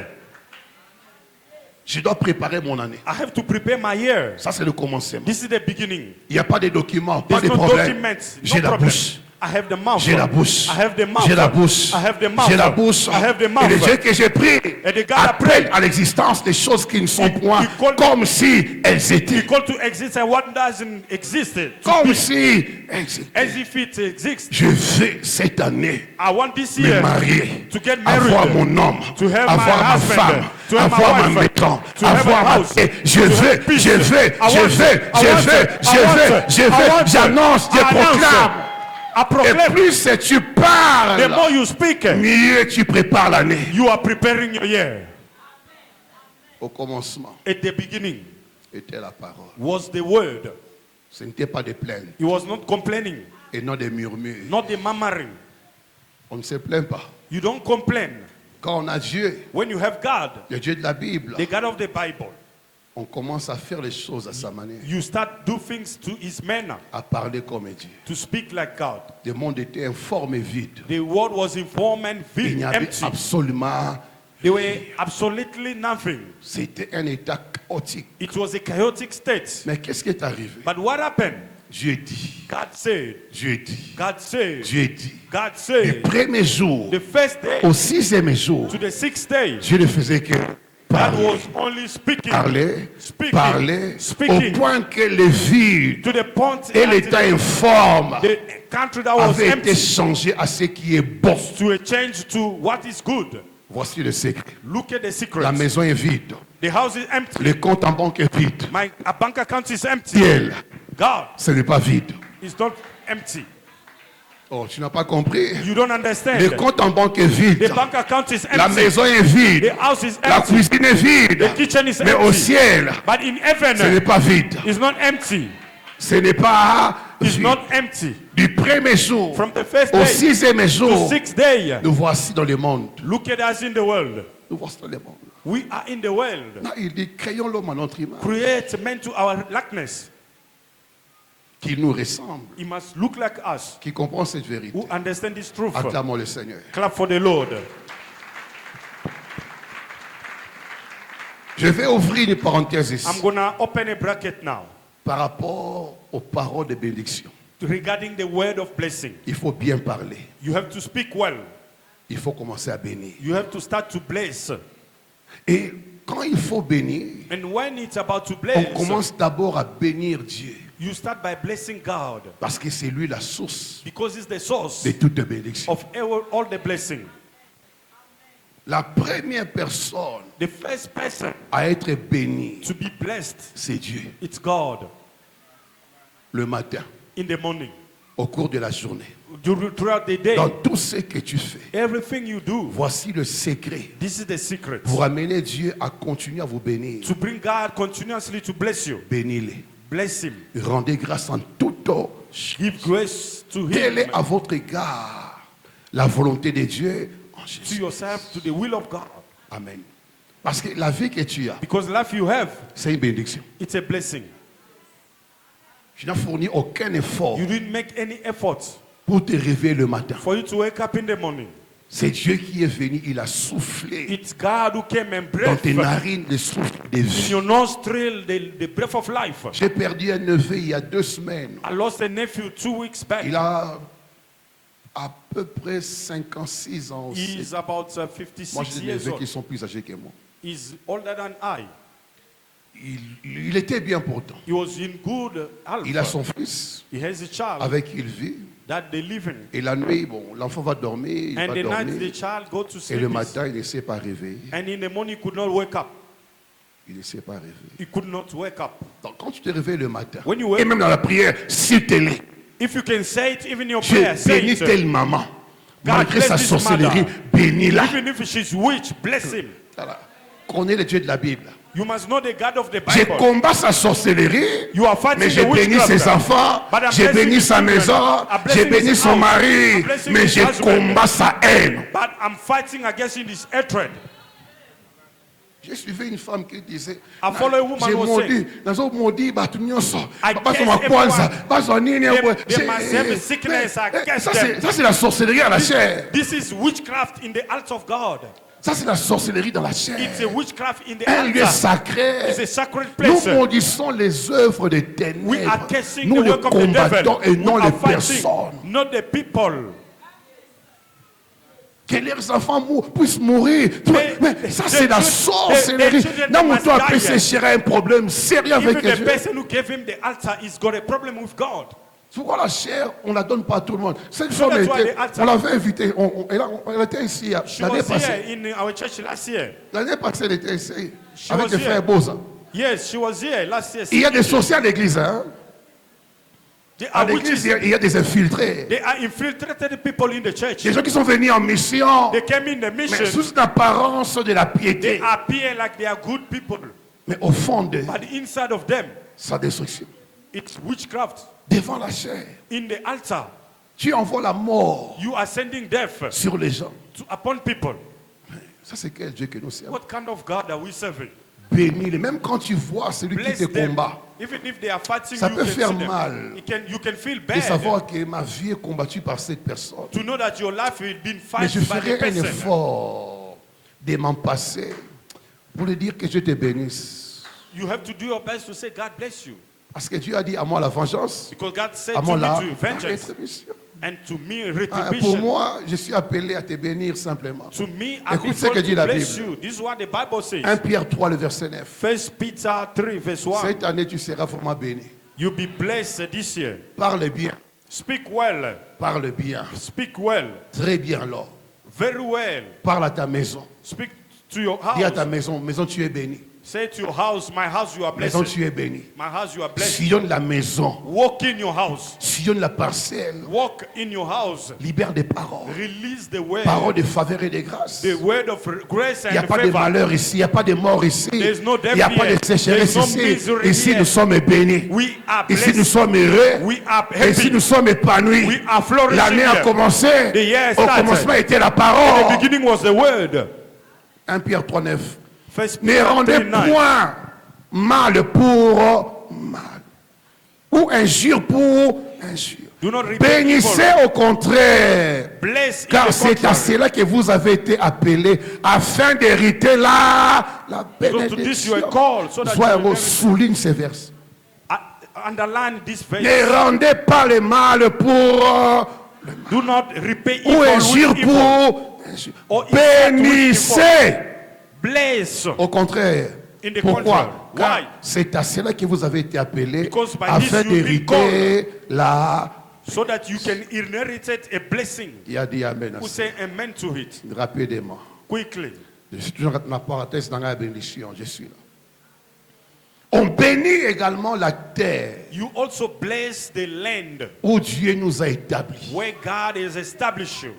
Je dois préparer mon année. I have to prepare my year. Ça, c'est le commencement. This is the beginning. Il n'y a pas de documents, pas There's de no problème. documents. J'ai No la problem. bouche. I have the mouth. J'ai la bouche. I have the mouth. J'ai la bouche. I have the mouth. J'ai la bouche. I have the Et mouth. le Dieu que j'ai pris And the God I appelle pray. à l'existence des choses qui ne sont point he called- comme si elles étaient. He called to exist and what doesn't exist. Comme si elles étaient. As if it exists. Je veux cette année I want this me year marier, to get married. avoir mon homme, To have avoir my ma husband, femme, to have my avoir ma wife, maison, to have avoir a ma house, paix. Je to veux, have peace. je veux, I je want veux, it. I je want veux, it. je I want veux, it. je I want veux, it. j'annonce, je I announce proclame. I Et proclaim. plus tu The parles, more you speak, mieux tu prépares l'année. you are preparing your year. Au commencement At the beginning était la parole. was the word. Ce n'était pas des plaintes He was not complaining, et non des murmures. not the murmuring. On ne se plaint pas. You don't complain. Quand on a Dieu, When you have God, le Dieu de la Bible, the God of the Bible, on commence à faire les choses à sa manière, you start do things to his manner, à parler comme Dieu. to speak like God. Le monde était informe et vide. The world was informed and Il n'y avait empty. absolument, There were absolutely nothing. c'était un état chaotique. It was a chaotic state. Mais qu'est-ce qui est arrivé? But what happened? Dieu dit, God said, Dieu dit, God said, Dieu dit. God Du said, premier jour the first day au sixième jour, to the sixth day, Dieu ne faisait que God parler, was only speaking, parler, speaking, parler, speaking. au point que les villes to the point et that l'état informe the country that was avaient été empty changés à ce qui est bon. to a change to what is good. Voici le secret. Look at the secret. La maison est vide. The house is empty. Le compte en banque est vide. My bank account is empty. Ciel, God ce n'est pas vide. is not empty. Oh, tu n'as pas compris? You don't understand. Le compte en banque est vide. The bank account is La empty. maison est vide. The house is La empty. cuisine est vide. The kitchen is Mais au empty. ciel, But in ce n'est heaven, pas vide. it's not empty. Ce n'est pas It's vide. not empty. Du premier jour From the first au day sixième to jour, sixth day, nous voici dans le monde. look at us in the world. Nous voici dans le monde. We are in the world. Non, il dit, créons l'homme à notre image, Create man to our likeness. qui nous ressemble, He must look like us. qui comprend cette vérité. Who understand this truth? Acclamons le Seigneur. Clap for the Lord. Je vais ouvrir une parenthèse ici I'm gonna open a bracket now par rapport aux paroles de bénédiction. regarding the word of blessing. Il faut bien parler. You have to speak well. Il faut commencer à bénir. You have to start to bless. Et quand il faut bénir, And when it's about to on bless, commence d'abord à bénir Dieu. you start by blessing God Parce que c'est lui la source because it's the source de toute bénédiction. of all the blessing. La première personne The first person à être bénie, to be blessed, c'est Dieu. it's God Le matin, in the morning, au cours de la journée, throughout the day. dans tout ce que tu fais. Everything you do, Voici le secret this is the secret pour amener Dieu à continuer à vous bénir. to bring God continuously to bless you. Bénis-les. Bless Him. Rendez grâce en toute chose. Give grace to Quelle Him, est à votre égard la volonté de Dieu en to Jésus? yourself, to the will of God. Amen. Parce que la vie que tu as, Because life you have, c'est une bénédiction. it's a blessing. Je n'ai fourni aucun effort You didn't make any effort pour te réveiller le matin. For you to wake up in the morning. C'est Dieu qui est venu, il a soufflé It's God who came and dans tes breathed narines le souffle de in vie. your nostril the breath of life. J'ai perdu un neveu il y a 2 semaines. I lost a nephew 2 weeks back. Il a à peu près 56 ans aussi. He's about Moi, 56 j'ai des years neveux qui old. sont plus âgés que moi. He's older than I. Il était bien pourtant. He was in good health. Il a son fils He has a child avec qui il vit. that they live in. Et la nuit, bon, l'enfant va dormir, il And va the night the dormir. child go to Et sleep. le matin, il ne s'est pas réveillé. And in the morning he could not wake up. Il ne s'est pas réveillé. He could not wake up. Donc, quand tu te réveilles le matin, When you wake- et même dans la prière, s'il te lit, If you can say it even in your je prayer, say bénis it. telle maman. Malgré bless sa this sorcellerie, mother. bénis-la. Even if she's witch, bless him. Voilà. Connais le Dieu de la Bible. You must know the God of the Je Bible. combats sa sorcellerie, You are fighting mais the je bénis witchcraft. ses enfants, But I'm je blessing bénis his sa children. maison, I'm je blessing bénis his son house. mari, I'm blessing mais his je husband. combats sa haine. But I'm fighting against his hatred. J'ai suivi une femme qui disait, I follow a woman j'ai who maudit, nazo maudit batu nyonso, I baso curse makwanza, everyone. baso nini, They must have a sickness, I curse them. ça c'est la sorcellerie à la chair. This is witchcraft in the altar of God. Ça c'est la sorcellerie dans la chair. It's a witchcraft in the Un lieu altar. sacré. It's a sacred Nous place. maudissons les œuvres des We are ténèbres. cursing Nous the les work of the combattons devil. et non We les are fighting, personnes. not the people. Que leurs enfants puissent mourir. Mais ça, c'est la the sorcellerie. children Non, mon must toi, die. PC cher a un problème sérieux Even avec the Dieu. person who gave him the altar is got a problem with God. Pourquoi la chair, on ne la donne pas à tout le monde? Cette So femme, that's why the altar- on l'avait invitée. Elle était ici She l'année was passée. here in our church last year. L'année passée, elle était ici. She Avec was les here. frères Boza. Yes, she was here last year. Il y a des sorciers à l'église. Hein? They À are l'église, witches. il y a des infiltrés. They are infiltrated people in the church. Des gens qui sont venus en mission. They came in the Mais mission. sous une apparence de la They piété. appear like they are good people. Mais au fond de But inside of them, sa destruction. it's witchcraft. Devant la chair. In the altar, Tu envoies la mort you are sending death sur les gens. upon people. Ça, c'est quel Dieu que nous servons? What kind of God are we serving? Bénis-les. Même quand tu vois celui qui Bless te them. combat, Even if they are fighting Ça you, peut you can faire see them. mal. You can feel de bad savoir que ma vie est combattue par cette personne. to know that your life will be Mais je fighting by the ferai un person. effort de m'en passer pour lui dire que Dieu te bénisse. You have to do your best to say, God bless you. Parce que Dieu a dit à moi la vengeance, Because God said à to moi me la to vengeance rétribution. and to me Ah, pour retribution. moi, je suis appelé à te bénir simplement. To me, I'm Écoute ce que called dit to la bless Bible. you. This is what the Bible says. 1 Pierre 3, le verset 9. 1 Peter 3 verse 1. Cette année, tu seras vraiment béni. You'll be blessed this year. Parle bien, Speak well. parle bien, Speak well. très bien alors. Very well. Parle à ta maison. Speak to your Dis à ta house. maison, tu es béni. Say to your house, my house you are Maison, blessed. tu es béni. My house you are blessed. Sillonne la maison, Walk in your house. sillonne la parcelle. Walk in your house. Libère des paroles. Release the word. Paroles de faveur et de grâce. The word of grace Il n'y a and pas de favor. malheur ici, il n'y a pas de mort ici. There's no death Il n'y a pas here. de sécheresse There's no ici. misery Ici, here. nous sommes bénis. We are Ici, nous blessed. sommes heureux. We are Et ici, happy. nous sommes épanouis. We are flourishing L'année a here. commencé. The year Au started. commencement était la In the parole. beginning was the word. 1 Pierre 3, 9. First Ne Peter rendez 3:9. point mal pour mal. Ou injure pour injure. Do not repay Bénissez evil. au contraire. Bless in Car the c'est à contrary. cela que vous avez été appelés afin d'hériter la Because to this you are bénédiction. called so that you Sois will heureux, souligne ces versets. underline this verse. Ne rendez pas le mal pour Do not repay ou evil injure with evil. pour injure. Or insult with Bénissez Bless. au contraire. In the Pourquoi? contrary. Car Why? c'est à cela que vous avez été appelés Because by afin this you've been d'hériter la. So that you can inherit a blessing. Il a dit Amen. à Who ça. say amen to it Rapidement. quickly. Je suis toujours dans la parenthèse dans la bénédiction. Je suis là. On bénit également la terre You also bless the land où Dieu nous a établis. where God has established you.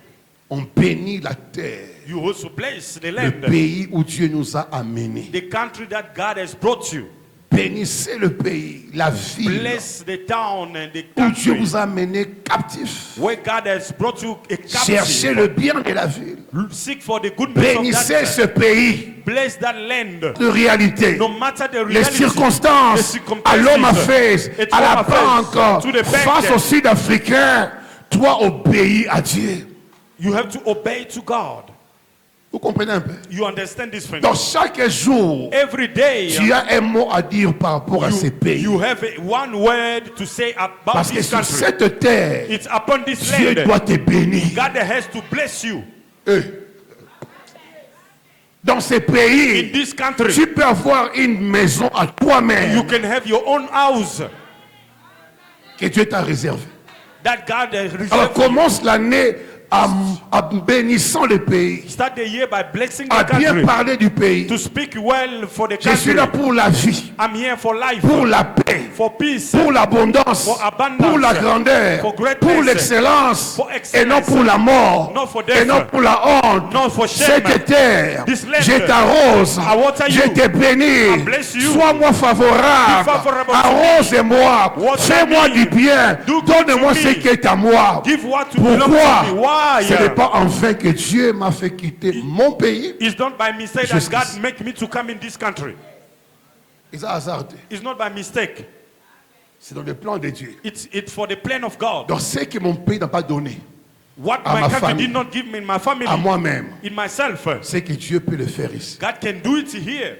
On bénit la terre, You also bless the le land, pays où Dieu nous a amenés. the country that God has brought you. Bénissez le pays, la ville Bless the town and the où Dieu country vous a amenés captifs. where God has brought you a Cherchez captive. le bien de la ville. Seek for the goodness of Bénissez that ce land. pays Bless that land. de réalité. No matter the Les reality, circonstances the à l'homme à circumstances, face, it's à la home affairs, banque, to the bank, face aux Sud-Africains, dois obéir à Dieu. You have to obey to God. Vous comprenez un peu? You understand this thing? Donc chaque jour, Every day, tu as un mot à dire par rapport à ces pays. you have one word to say about Parce que this sur country. cette terre, It's upon this Dieu land. doit te bénir. God has to bless you. Dans ces In pays, this country, tu peux avoir une maison à you toi-même can have your own house que Dieu t'a réservée. that God has Alors reserved. commence l'année en bénissant le pays, Start the year by blessing à the bien country. parler du pays. To speak well for the Je suis country. là pour la vie, I'm here for life, pour la paix, for peace, pour l'abondance, for abundance, pour la grandeur, for greatness, pour l'excellence, for et non excellence, pour la mort, not for et death, non pour la honte. not for shame. Cette terre, This land, je t'arrose, I water je you, te bénis, I bless you, sois-moi favorable, be favorable to me, arrose-moi, water fais-moi me, du bien, do good donne-moi to ce me, qui est à moi. give what to belong Pourquoi? to me. Why? Ce n'est pas en vain que Dieu m'a fait quitter mon pays. It's not by mistake that Jusqu'ici. God make me to come in this country. Ils ont hasardé. It's not by mistake. C'est dans le plan de Dieu. It's for the plan of God. Donc ce que mon pays n'a pas donné What à my ma country famille, did not give me in my family, à moi-même, in myself, c'est que Dieu peut le faire ici. God can do it here.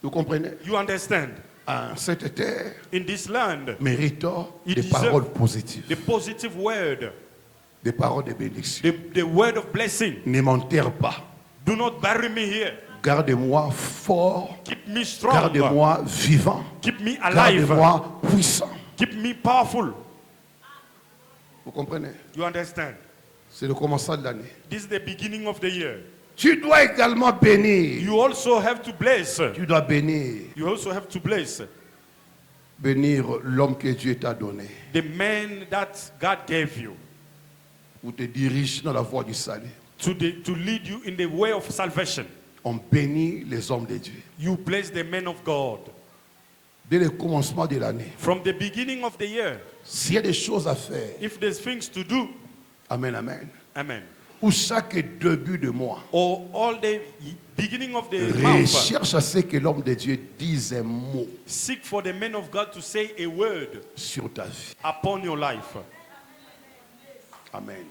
Vous comprenez? You understand? Cette terre In this land, mérite It des deserve paroles positives, the positive word, des paroles de bénédiction. the word of blessing. Ne m'enterre pas. Do not bury me here. Garde-moi fort. Keep me strong. Garde-moi vivant. Keep me alive. Garde-moi puissant. Keep me powerful. Vous comprenez? You understand? C'est le commencement de l'année. This is the beginning of the year. Tu dois également bénir. You also have to bless. Tu dois bénir. You also have to bless Bénir l'homme que Dieu t'a donné. the man that God gave you Pour te diriger dans la voie du salut. to lead you in the way of salvation. On bénit les hommes de Dieu. You bless the men of God. Dès le commencement de l'année, From the beginning of the year, s'il y a des choses à faire, if there's things to do, amen, amen. amen. Ou chaque début de mois, Or all the beginning of the month, recherche à ce que l'homme de Dieu dise un mot seek for the men of God to say a word sur ta vie. upon your life. Amen.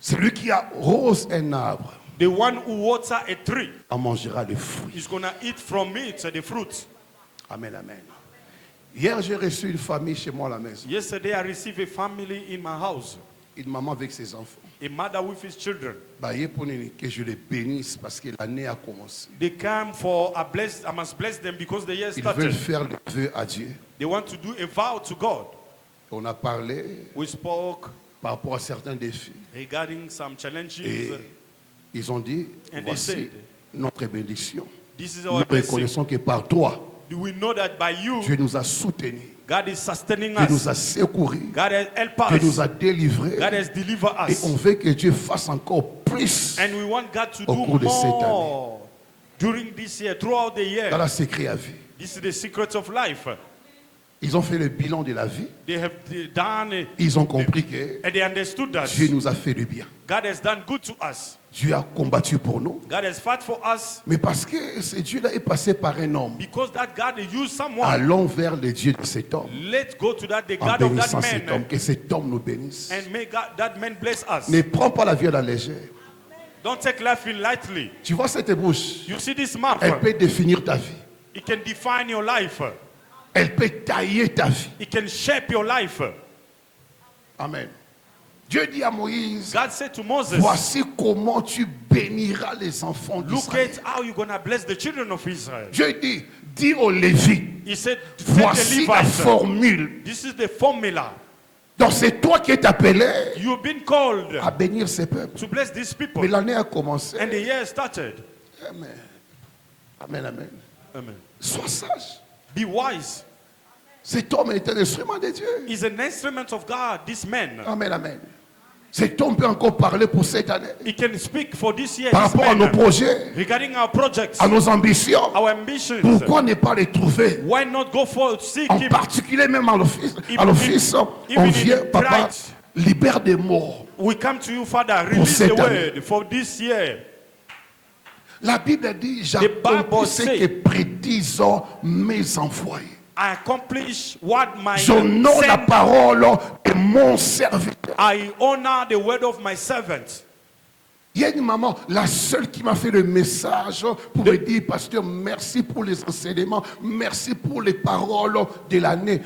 Celui qui arrose un arbre The one who water a tree en mangera les fruits. is going to eat from it the fruit. Amen, amen. Hier, j'ai reçu une famille chez moi à la maison. Yesterday I received a family in my house, Une maman avec ses enfants. a mother with his children. Bah, il est pour que je les bénisse parce que l'année a commencé. They come for I must bless them because the year Ils veulent started. faire le vœu à Dieu. They want to do a vow to God. On a parlé We spoke par rapport à certains défis. regarding some challenges. Et ils ont dit, And they voici said, notre bénédiction. This is Nous our blessing. reconnaissons que par toi, We know that by you, Dieu nous a soutenus. God is sustaining Dieu nous us. a secourus. God has helped Dieu nous us. a délivrés. God has delivered Et us. on veut que Dieu fasse encore plus. And we want God to Au do cours de cette more during this year, throughout the year. Dans la secret à vie. This is the secret of life. Ils ont fait le bilan de la vie. They have done it, Ils ont compris que and they understood that Dieu nous a fait du bien. God has done good to us. Dieu a combattu pour nous. God has fought for us Mais parce que ce Dieu-là est passé par un homme. because that God used someone. Allons vers le Dieu de cet homme. Let's go to that, the En God of that bénissant cet homme. man, Que cet homme nous bénisse. and may God, that man bless us. Ne prends pas la vie à la légère. Don't take life in lightly. Tu vois cette bouche. You see this mouth? Elle peut définir ta vie. It can define your life. Elle peut tailler ta vie. It can shape your life. Amen. Dieu dit à Moïse, God said to Moses, voici comment tu béniras les enfants look d'Israël. at how you're going to bless the children of Israel. Dieu dit, dis aux Lévites, He said, tell the voici la Levites, formule. this is the formula. Donc c'est toi qui es appelé You've been called à bénir ces peuples. to bless these people. Mais l'année a commencé. And the year started. Amen. Amen, amen. Amen. Sois sage. Be wise. Cet homme est un instrument de Dieu. He's an instrument of God, this man. Amen, amen. Cet homme peut encore parler pour cette année. He can speak for this year, Par this rapport à nos man, projets, regarding our projects, à nos ambitions. our ambitions. Pourquoi ne pas les trouver? Why not go for seek En him? particulier même à l'office. Even À l'office, in- on even in vient, papa, pride. libère des morts. We come to you, Father, release cette the année. word for this year. La Bible dit, Bible j'accomplis ce say- que prédisent mes envoyés. I accomplish what my J'honore la send. parole de mon serviteur. I honor the word of my servant. Il y a une maman, la seule qui m'a fait le message pour me dire, pasteur, merci pour les enseignements, merci pour les paroles de l'année.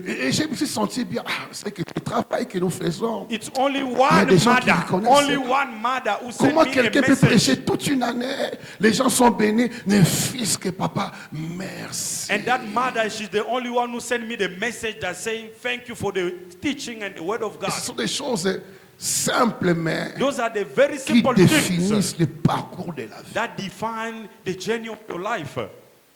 Et je me suis senti bien. Ah, c'est que le travail que nous faisons. It's only Il y a one des gens qui mother, le connaissent. only one mother who sent Comment me a quelqu'un peut message. prêcher toute une année? Les gens sont bénis. Mais fils que papa, merci. And that mother, she's the only one who sent me the message that saying, thank you for the teaching and the word of God. Ce sont des choses simples, mais Those are the very qui simple things définissent le parcours de la vie. that define the journey of your life.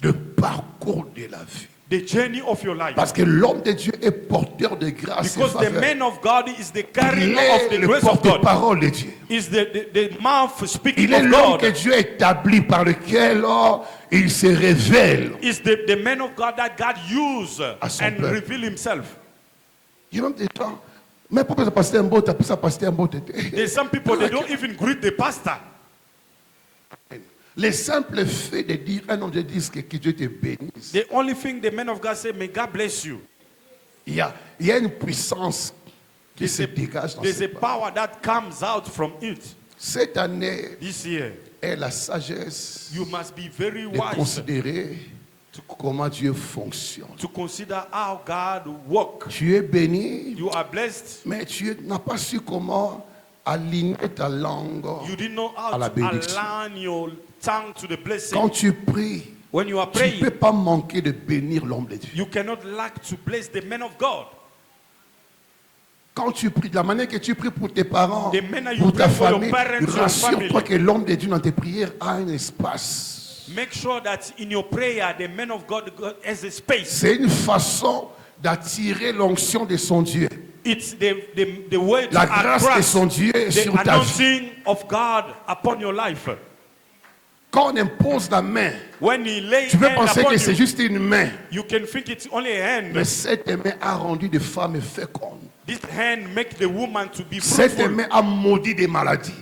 Le parcours de la vie. The journey of your life. Parce que l'homme de Dieu est porteur de grâce et Because the faveur. man of God is the Il carrier of est the le grace of God. porte-parole de Dieu. Is the mouth speaking Il est of l'homme que God. Dieu établit par lequel il se révèle. Is the man of God that God used À son and peuple. reveal himself. Il y a même des gens, mais pourquoi ça passe un beau, t'as pu ça passer un beau tété. There's some people, they don't even greet the pastor. Les simples faits de dire un homme de Dieu que Dieu te bénisse. The only thing the man of God say, may God bless you. Il y a une puissance qui se dégage dans There's ce a power that comes out from it. Cette année This year, est la sagesse you must be very de wise considérer comment Dieu fonctionne. to consider how God works. Tu es béni, You are blessed. mais tu n'as pas su comment aligner ta langue You didn't know à how la to bénédiction. align your tongue to the blessing. Quand tu pries, When you are tu ne peux praying, pas manquer de bénir l'homme de Dieu. you cannot lack to bless the man of God. Quand tu pries, de la manière que tu pries pour tes parents, The manner you pour ta pray for your famille, parents, your rassure-toi family. que l'homme de Dieu dans tes prières a un espace. Make sure that in your prayer, the man of God has a space. C'est une façon d'attirer l'onction de son Dieu. It's the way to La grâce de attract son Dieu the sur ta vie. anointing of God upon your life. Quand on impose la main, When he lay tu peux hand penser upon que c'est you, juste une main. you can think it's only a hand. Mais cette main a rendu des femmes fécondes. This hand make the woman to be Cette fruitful. main a maudit des maladies,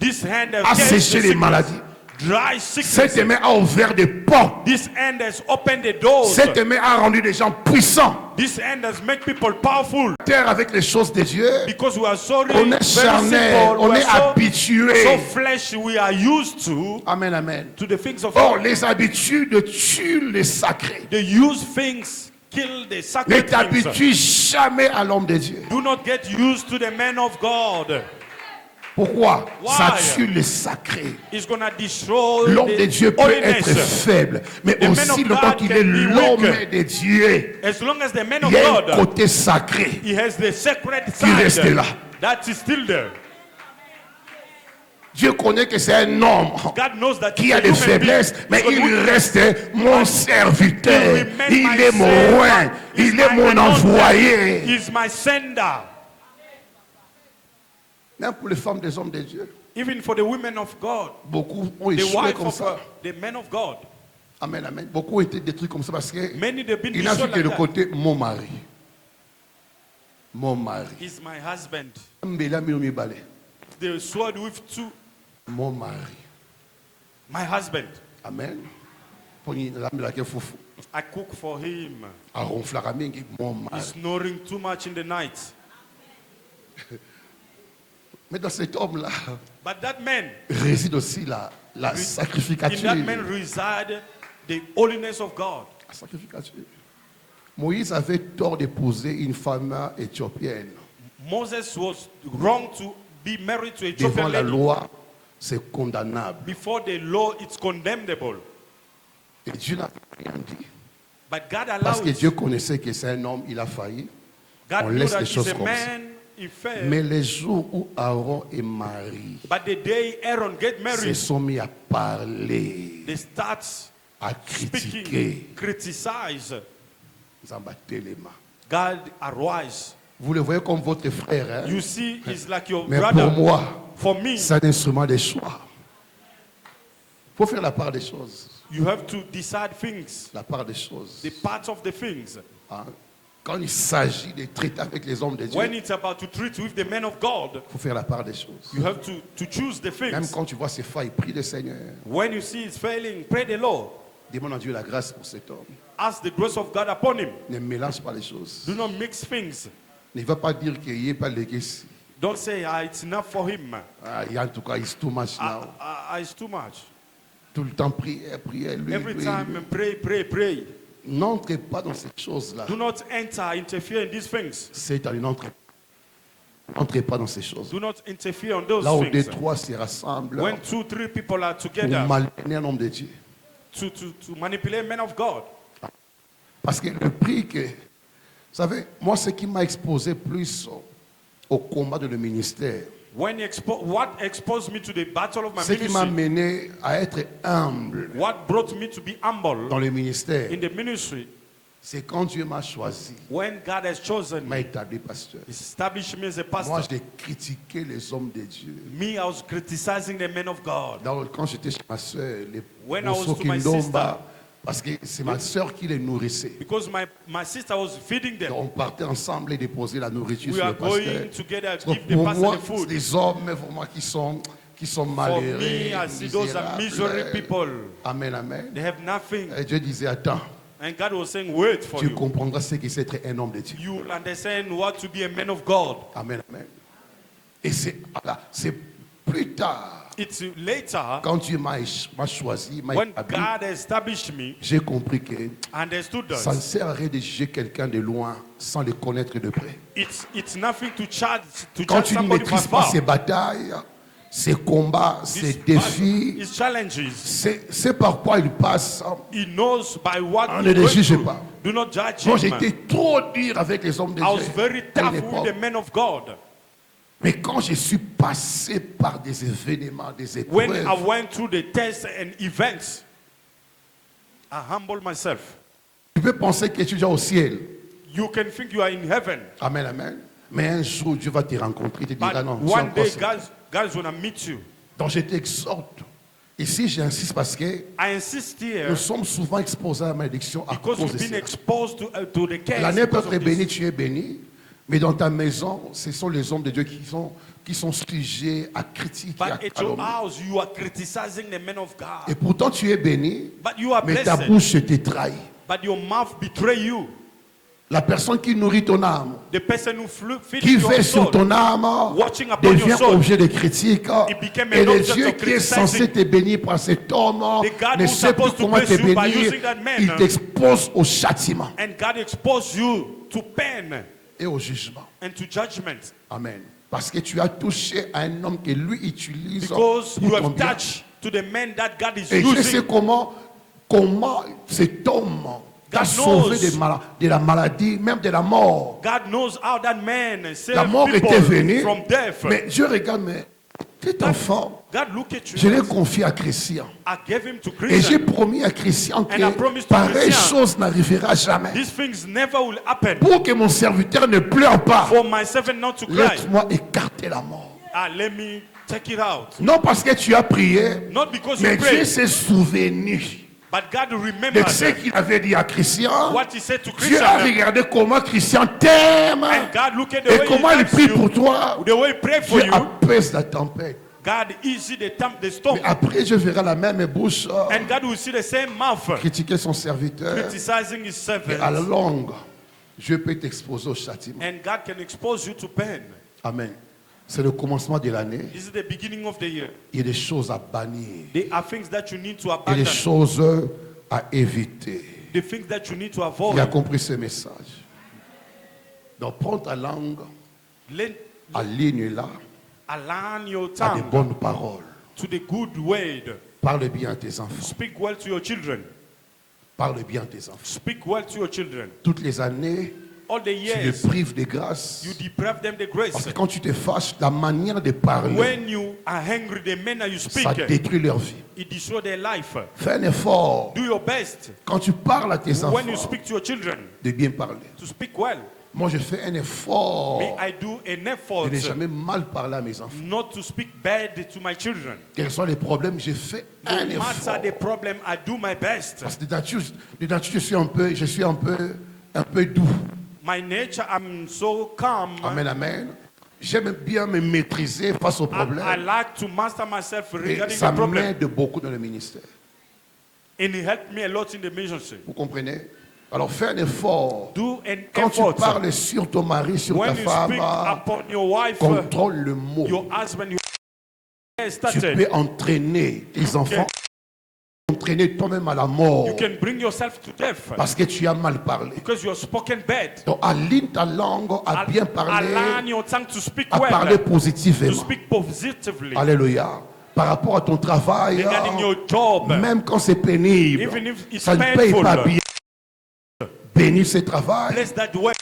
This hand a has cast séché the les maladies. sickness, dry sickness. Cette main a ouvert des portes. This hand has opened the doors. Cette main a rendu des gens puissants. This hand has made people powerful. Terre avec les choses de Dieu. Because we are so On est charnel, on est so habitué. flesh, we are used to Amen, amen. the things of Or, God. les habitudes tuent les sacrés. They use things, kill the Ne sacred things. t'habitue jamais à l'homme de Dieu. Do not get used to the man of God. Pourquoi? Why? Ça tue les sacrés. It's gonna destroy L'homme de Dieu the peut être holiness. faible, mais The man aussi of longtemps God qu'il can est be l'homme weak. de Dieu, As long as the man il of y a un God, côté sacré. he has the sacred Qui reste side là. that is still there. Dieu connaît que c'est un homme God knows that qui he's a a des human faiblesses, being. mais He's il gonna- reste mon serviteur. He remains Il my est mon servant. roi. He's Il est my mon anointed. envoyé. He's my sender. Même pour les femmes des hommes de Dieu, Even for the women of God, beaucoup ont the échoué wife comme of ça. the men of God. Amen, amen. Beaucoup ont été détruits comme ça parce que Many they've been il n'a vu destroyed que le like that. côté mon mari. Mon mari. He's my husband. Mbela minomi bale. The sword with two. Mon mari. My husband. Amen. Poni la milake fufu. I cook for him. A ronflara mingi mon mari. He's snoring too much in the night. Mais dans cet homme-là But that man, réside aussi la in that sacrificature. man reside the holiness of God. La sacrificature. Moïse avait tort d'épouser une femme éthiopienne. Moses was wrong to be married to a Devant Ethiopian la lady. loi, c'est condamnable. Before the law, it's condemnable. Et Dieu n'a rien dit. But God Parce allowed que it. Dieu connaissait que c'est un homme, il a failli. God On knew laisse that les he's choses a comme ça. man, he failed. Mais les jours où Aaron et Marie But the day Aaron get se married, sont mis à parler, they start à speaking, critiquer, criticize. ils en battaient les mains. God arise. Vous le voyez comme votre frère, hein? You see, he's like your Mais brother. pour moi, For me, c'est un instrument de choix. Il faut faire la part des choses. you have to decide things, La part des choses. the parts of the things. Hein? Quand il s'agit de traiter avec les hommes de Dieu, When il it's about to treat with the men of God, faut faire la part des choses. you have to choose the Même things. quand tu vois ses failles, prie le Seigneur. When you see it's failing, pray the Lord. Demande à Dieu la grâce pour cet homme. Ask the grace of God upon him. Ne mélange pas les choses. Do not mix things. Ne va pas dire qu'il n'y ait pas de legacy. Don't say, it's enough for him. En tout cas, it's too much now. It's too much. Tout le temps, prière, prière. Lui, Every time, pray. N'entrez pas dans ces choses-là. Do not interfere in these things. Satan, n'entrez pas dans ces choses. Do not interfere on those Là où things. deux, trois se rassemblent When 2, 3 people are pour together malmener un homme de Dieu. to manipulate men of God. Parce que le prix que... Vous savez, moi, ce qui m'a exposé plus au combat de le ministère, What exposed me to the battle of my ce qui m'a ministry, mené à être humble what brought me to be humble dans le ministère, in the ministry, c'est quand Dieu m'a choisi, when God has chosen m'a me, établi pasteur. established me as a Moi, pastor. j'ai critiqué les hommes de Dieu. Me, I was criticizing the men of God. Quand j'étais chez ma soeur, les When I was Bosso to my Kindomba, sister, parce que c'est ma soeur qui les nourrissait. because my sister was feeding them. Donc, on partait ensemble et déposer la nourriture We sur are le pasteur. going together, Donc, give the pour pastor moi, the food. c'est des hommes vraiment qui sont For malheureux, me, I see those are misery misérables. people. Amen, amen. They have nothing. Et Dieu disait, attends, And God was saying, wait for tu you. comprendras ce que c'est être un homme de Dieu. You will understand what to be a man of God. Amen, amen. Et c'est plus tard, It's later, quand Dieu m'a choisi, m'a when établi, God established me, j'ai compris que I understood ça ne that sert à rien de juger quelqu'un de loin sans le connaître de près. it's nothing to judge Quand tu ne somebody from maîtrises pas afar. ces batailles, ces combats, ces This défis, his challenges. c'est par quoi il passe. He knows by what On he's ne les going juge through. pas. Do not judge Moi, him. j'étais trop dur avec les hommes de I was Dieu. very à tough l'époque. with the men of God. Mais quand je suis passé par des événements, des When I épreuves, went through the tests and events, I humbled myself. tu peux penser que tu es déjà au ciel. You can think you are in heaven, Amen, amen. Mais un jour, Dieu va te rencontrer. Il te dira but non. tu es one encore day seul. God is going to meet you. Donc je t'exhorte. Ici, j'insiste parce que I insist here nous sommes souvent exposés à la malédiction à because cause de we've been ça. exposed to the case. L'année peut because être of bénie, this. tu es béni. Mais dans ta maison, ce sont les hommes de Dieu qui sont sujets à critiquer, à But at your calomnier. house, you are criticizing the men of God. Et pourtant, tu es béni, But you are mais ta blessed. bouche te trahit. But your mouth betray you. La personne qui nourrit ton âme, The person who feeds qui your veille sur soul, ton âme, watching upon your devient soul, objet de critique. it became Et an le object Dieu of qui est censé criticizing. te bénir par cet homme The God ne who's sait plus supposed to comment te bless you by bénir. using that man, Il t'expose au châtiment and God exposed you to pain et au jugement. and to judgment. Amen. Parce que tu as touché à un homme que lui utilise Because you pour ton have bien. touched to the man that God is Et je sais using. comment cet homme t'a God sauvé knows. de la maladie, même de la mort. God knows how that man saved La mort people était venue, from death. mais Dieu regarde, mais cet enfant, God look at je l'ai you. confié à Christian. I gave him to Et j'ai Christian. promis à Christian And I promised que to pareille Christian. chose n'arrivera jamais. These things never will happen. Pour que mon serviteur ne pleure pas, For my servant not to cry. laisse-moi écarter la mort. Let me take it out. Non parce que tu as prié, Not because mais you Dieu prayed, s'est souvenu but God de remembered ce qu'il avait dit à Christian. what he said to Dieu a Christian. regardé comment Christian t'aime And God look at the et way comment he il loves prie you, pour toi. the way he pray for Dieu you. apaise la tempête. God easy the storm. Mais après, je verrai la même bouche And God will see the same mouth critiquer son serviteur. criticizing his Et à la servant. longue, je peux t'exposer au châtiment. And God can expose you to pain. Amen. C'est le commencement de l'année. This is the beginning of the year. Il y a des choses à bannir. There are things that you need to Il y a abandon. des choses à éviter. The things that you need to Il a avoid. compris ce message. Donc prends ta langue, aligne-la Align your à des tongue bonnes paroles. to the good word. Parle bien à tes enfants. Speak well to your children. Parle bien à tes enfants. Speak well to your children. Toutes les années, All the tu les years, prives de grâce. you deprive them the Parce grace. que quand tu te fâches, la manière de parler, When you are angry, the manner you ça speak, détruit leur vie. it destroys their life. Fais un effort. Do your best Quand tu parles à tes when you enfants, speak to your children de bien parler. to speak well. Moi, je fais un effort May I do an de effort ne jamais mal parler à mes enfants. not to speak bad to my children. Quels sont les problèmes? Je fais un No effort. matter the problem, I do my best. Parce que de nature, je suis un peu doux. My nature, I'm so calm. Amen, amen. J'aime bien me maîtriser face aux I problèmes. like to master myself Et regarding ça the problem. m'aide beaucoup dans le ministère. And he helped me a lot in the ministry. Vous comprenez? Alors fais un effort. Do an Quand tu effort. parles sur ton mari, sur When ta you femme, speak upon your wife, contrôle le mot. your husband, you Tu started. peux entraîner tes enfants, entraîner toi-même à la mort. You can bring yourself to death Parce que tu as mal parlé. because you are spoken bad. Donc aligne ta langue à bien parler, Align your tongue to speak à well, parler to positivement. speak positively. Alléluia. Par rapport à ton travail, Regarding your job, même quand c'est pénible, even if it's ça ne paye painful, pas bien. Bénis ce travail, bless that way.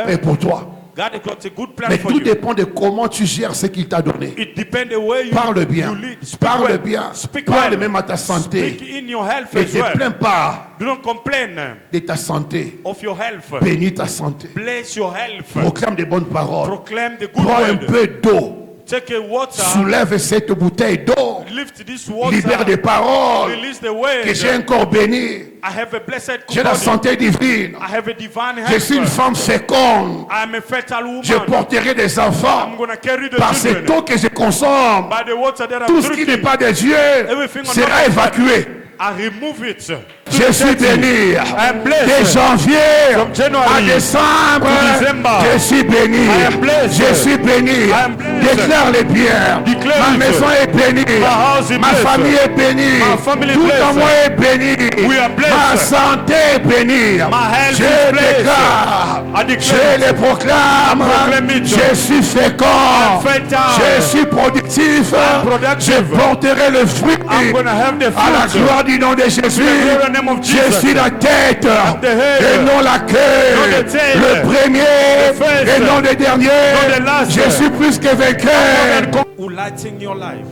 et pour toi. God has got a good plan Mais for tout you. dépend de comment tu gères ce qu'il t'a donné. It depends the way you, Parle bien, you lead. Speak parle well. bien, Speak parle well. même à ta santé. Speak in your health Ne as te well. plains pas Do not complain de ta santé. of your health. Bénis ta santé. Bless your health. Proclame des bonnes paroles. Proclaim the good Prends un word. peu d'eau. Take a water. Soulève cette bouteille d'eau. Lift this water. Libère des paroles. Release the word. Que j'ai un corps béni. I have a blessed J'ai la body. santé divine. I have a divine Je suis une health. femme féconde. I am a fertile woman. Je porterai des enfants. I'm going to carry the Par cette children. eau que je consomme, By the water that I'm tout ce qui n'est drinking, pas de Dieu everything on sera my- évacué. I remove it. Je suis béni. am De blessed. janvier From January à décembre, to December. je suis béni. I am blessed. Je suis béni. am blessed. Déclare les biens. Declare Ma it. maison est bénie. house is Ma blessed. famille est bénie. My family Tout blessed. en moi est béni. We are blessed. Ma santé est bénie. My health Je is blessed. déclare. I declare Je it. les proclame. Proclaim it. Je suis fécond. I'm fertile. Je suis productif. I'm productive. Je porterai le fruit. I'm going to have the À la fruit. gloire du nom de Jésus. glory and name of Je Jesus. suis la tête the head. et non la queue. Not the tail. Le premier The first. et non le dernier. Not the last. Je suis plus que vainqueur. Who lighting your life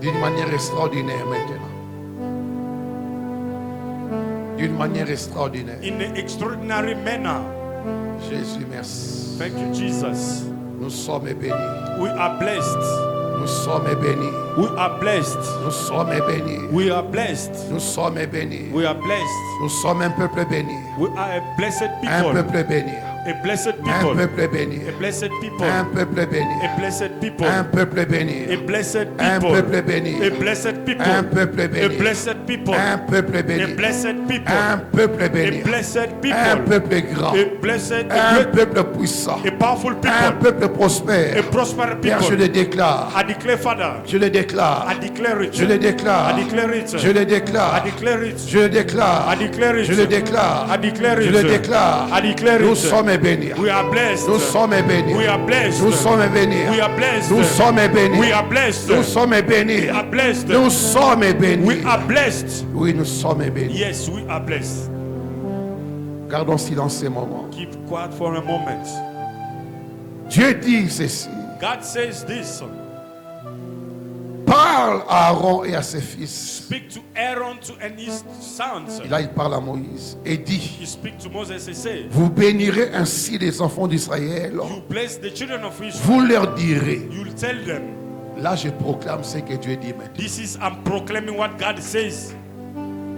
D'une manière extraordinaire maintenant. D'une manière extraordinaire. in an extraordinary manner. Jésus, merci. Thank you, Jesus. Nous sommes bénis. We are blessed. Nous sommes bénis. We are blessed. Nous sommes bénis. We are blessed. Nous sommes bénis. We are blessed. Nous sommes un peuple béni. We are a blessed Un people. peuple béni. A blessed Un people. peuple béni. A blessed people. Un peuple béni. A blessed people. Un peuple béni. A blessed Un people. peuple béni. A blessed people. Un peuple A béni. blessed people. Un peuple A béni. blessed people. Un peuple A béni. blessed Un people. peuple grand. A blessed, Un a great, peuple puissant. a powerful Un people. peuple A prospère. prosperous Père, je people. le déclare. I declare, Father. Je le déclare. I declare it. Je le déclare. I declare it. Je le I déclare. declare it. Je le déclare. I declare it. Je le déclare. I declare Je it. le déclare. I declare Nous it. sommes bénis. We are blessed. Nous sommes bénis. We are blessed. Nous sommes bénis. We are blessed. Nous sommes bénis. We are blessed. Nous sommes bénis. We are blessed. Nous sommes bénis. We are blessed. Oui, nous sommes bénis. Yes, we are blessed. Gardons silence ces moments. Keep quiet for a moment. Dieu dit ceci. God says this. Parle à Aaron et à ses fils. Speak to Aaron and his sons. Et là, il parle à Moïse et dit, He speak to Moses and say, vous bénirez ainsi les enfants d'Israël. you bless the children of Israel. Vous leur direz. You'll tell them, Là, je proclame ce que Dieu dit maintenant. this is, I'm proclaiming what God says.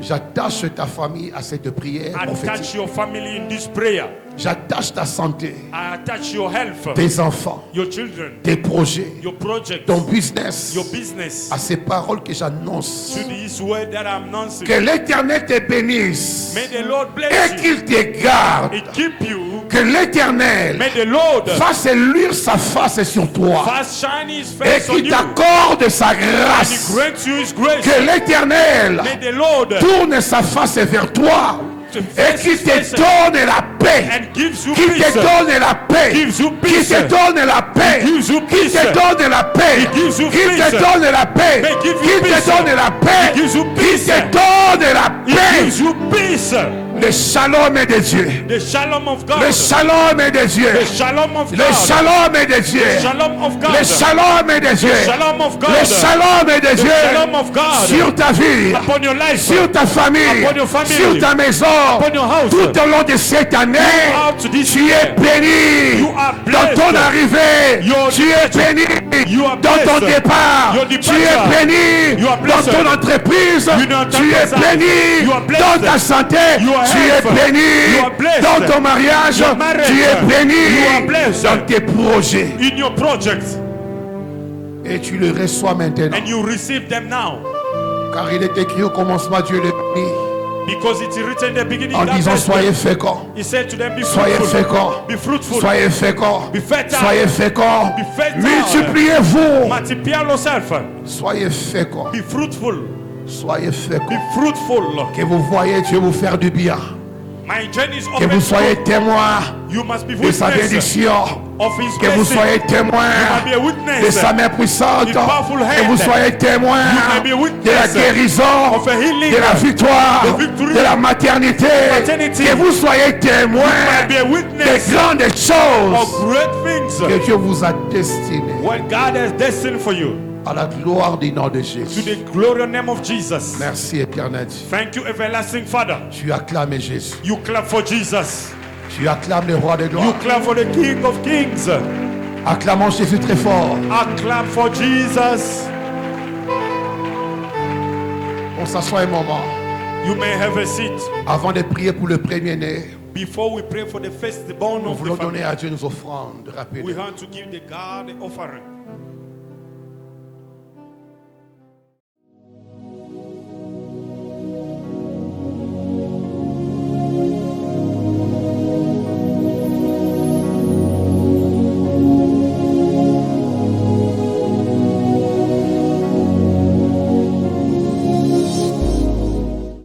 J'attache ta famille à cette prière Attach prophétique. your family in this prayer. J'attache ta santé, I attach your health, tes enfants, your children, tes projets, your projects, ton business your business, à ces paroles que j'annonce. to this word that I'm announcing. Que l'Éternel te bénisse May the Lord et bless you qu'il te garde. and keep you. Que l'Éternel May the Lord fasse luire sa face sur toi fast shine his et face on qu'il you t'accorde sa and he grâce. grants you his grace. Que l'Éternel May the Lord tourne sa face vers toi et qu'il te donne la paix. and gives you Qu'il peace. te donne la paix. Gives you Qu'il peace. te donne la paix. Gives you Qu'il peace. te donne la paix. He gives you Qu'il te peace. donne la paix. May give you Qu'il peace. te donne la paix. He gives you Qu'il peace. te donne la He paix. gives you peace. Le shalom est de Dieu. The shalom of God. Le shalom est de Dieu. The shalom of Le God. shalom est de Dieu. The shalom of God. Le shalom est de Dieu. The shalom of God. Le shalom est de The Dieu. shalom of God. Sur ta vie. Upon your life. Sur ta famille. Upon your family. Sur ta maison. Upon your house. Tout au long de cette année. Throughout this Tu es year. béni. You are Dans blessed. ton arrivée. Your Tu es béni. You are Dans ton blessed. départ. Your Tu departure. es béni. You are Dans blessed. ton entreprise. You know, Tu es béni. You are blessed. Dans ta santé. Your Tu es health. béni. You are blessed. Dans ton mariage. Your marriage. Tu es béni. You are blessed. Dans tes projets. In your projects. Et tu le reçois maintenant. And you receive them now. Car il est écrit au commencement, Dieu le bénit. Because it's written in the beginning. En God disant, blessed soyez them. féconds. He said to them, be Soyez fruitful. féconds. Be fruitful. Soyez féconds. Be fertile. Soyez féconds. Be fertile. Multipliez-vous. Multiply yourself. Soyez féconds. Be fruitful. Soyez Be féconds. fruitful. Que vous voyez Dieu vous faire du bien. My journey is Que open. vous soyez témoins You must be de sa witness bénédiction. of His Que vous blessing. soyez You témoins must be a de witness sa main puissante. His powerful Que vous hand. soyez témoins You may be a witness de la guérison, of a healing. de la victoire, The victory. de la maternité. Maternity. Que vous soyez You témoins might be a des witness grandes of choses great things. que Dieu vous a destinées. What God has destined for you. À la gloire du nom de To Jésus. the glorious name of Jesus. Merci éternel. Thank you, everlasting Father. Tu acclames Jésus. You clap for Jesus. Tu acclames le roi de You gloire. clap for the King of Kings. Acclamons Jésus très fort. I clap for Jesus. On s'assoit un moment You may have a seat. avant de prier pour le premier-né. Before we pray for the firstborn Nous of the voulons family, donner à Dieu nos offrandes we rapides. want to give the God the offering.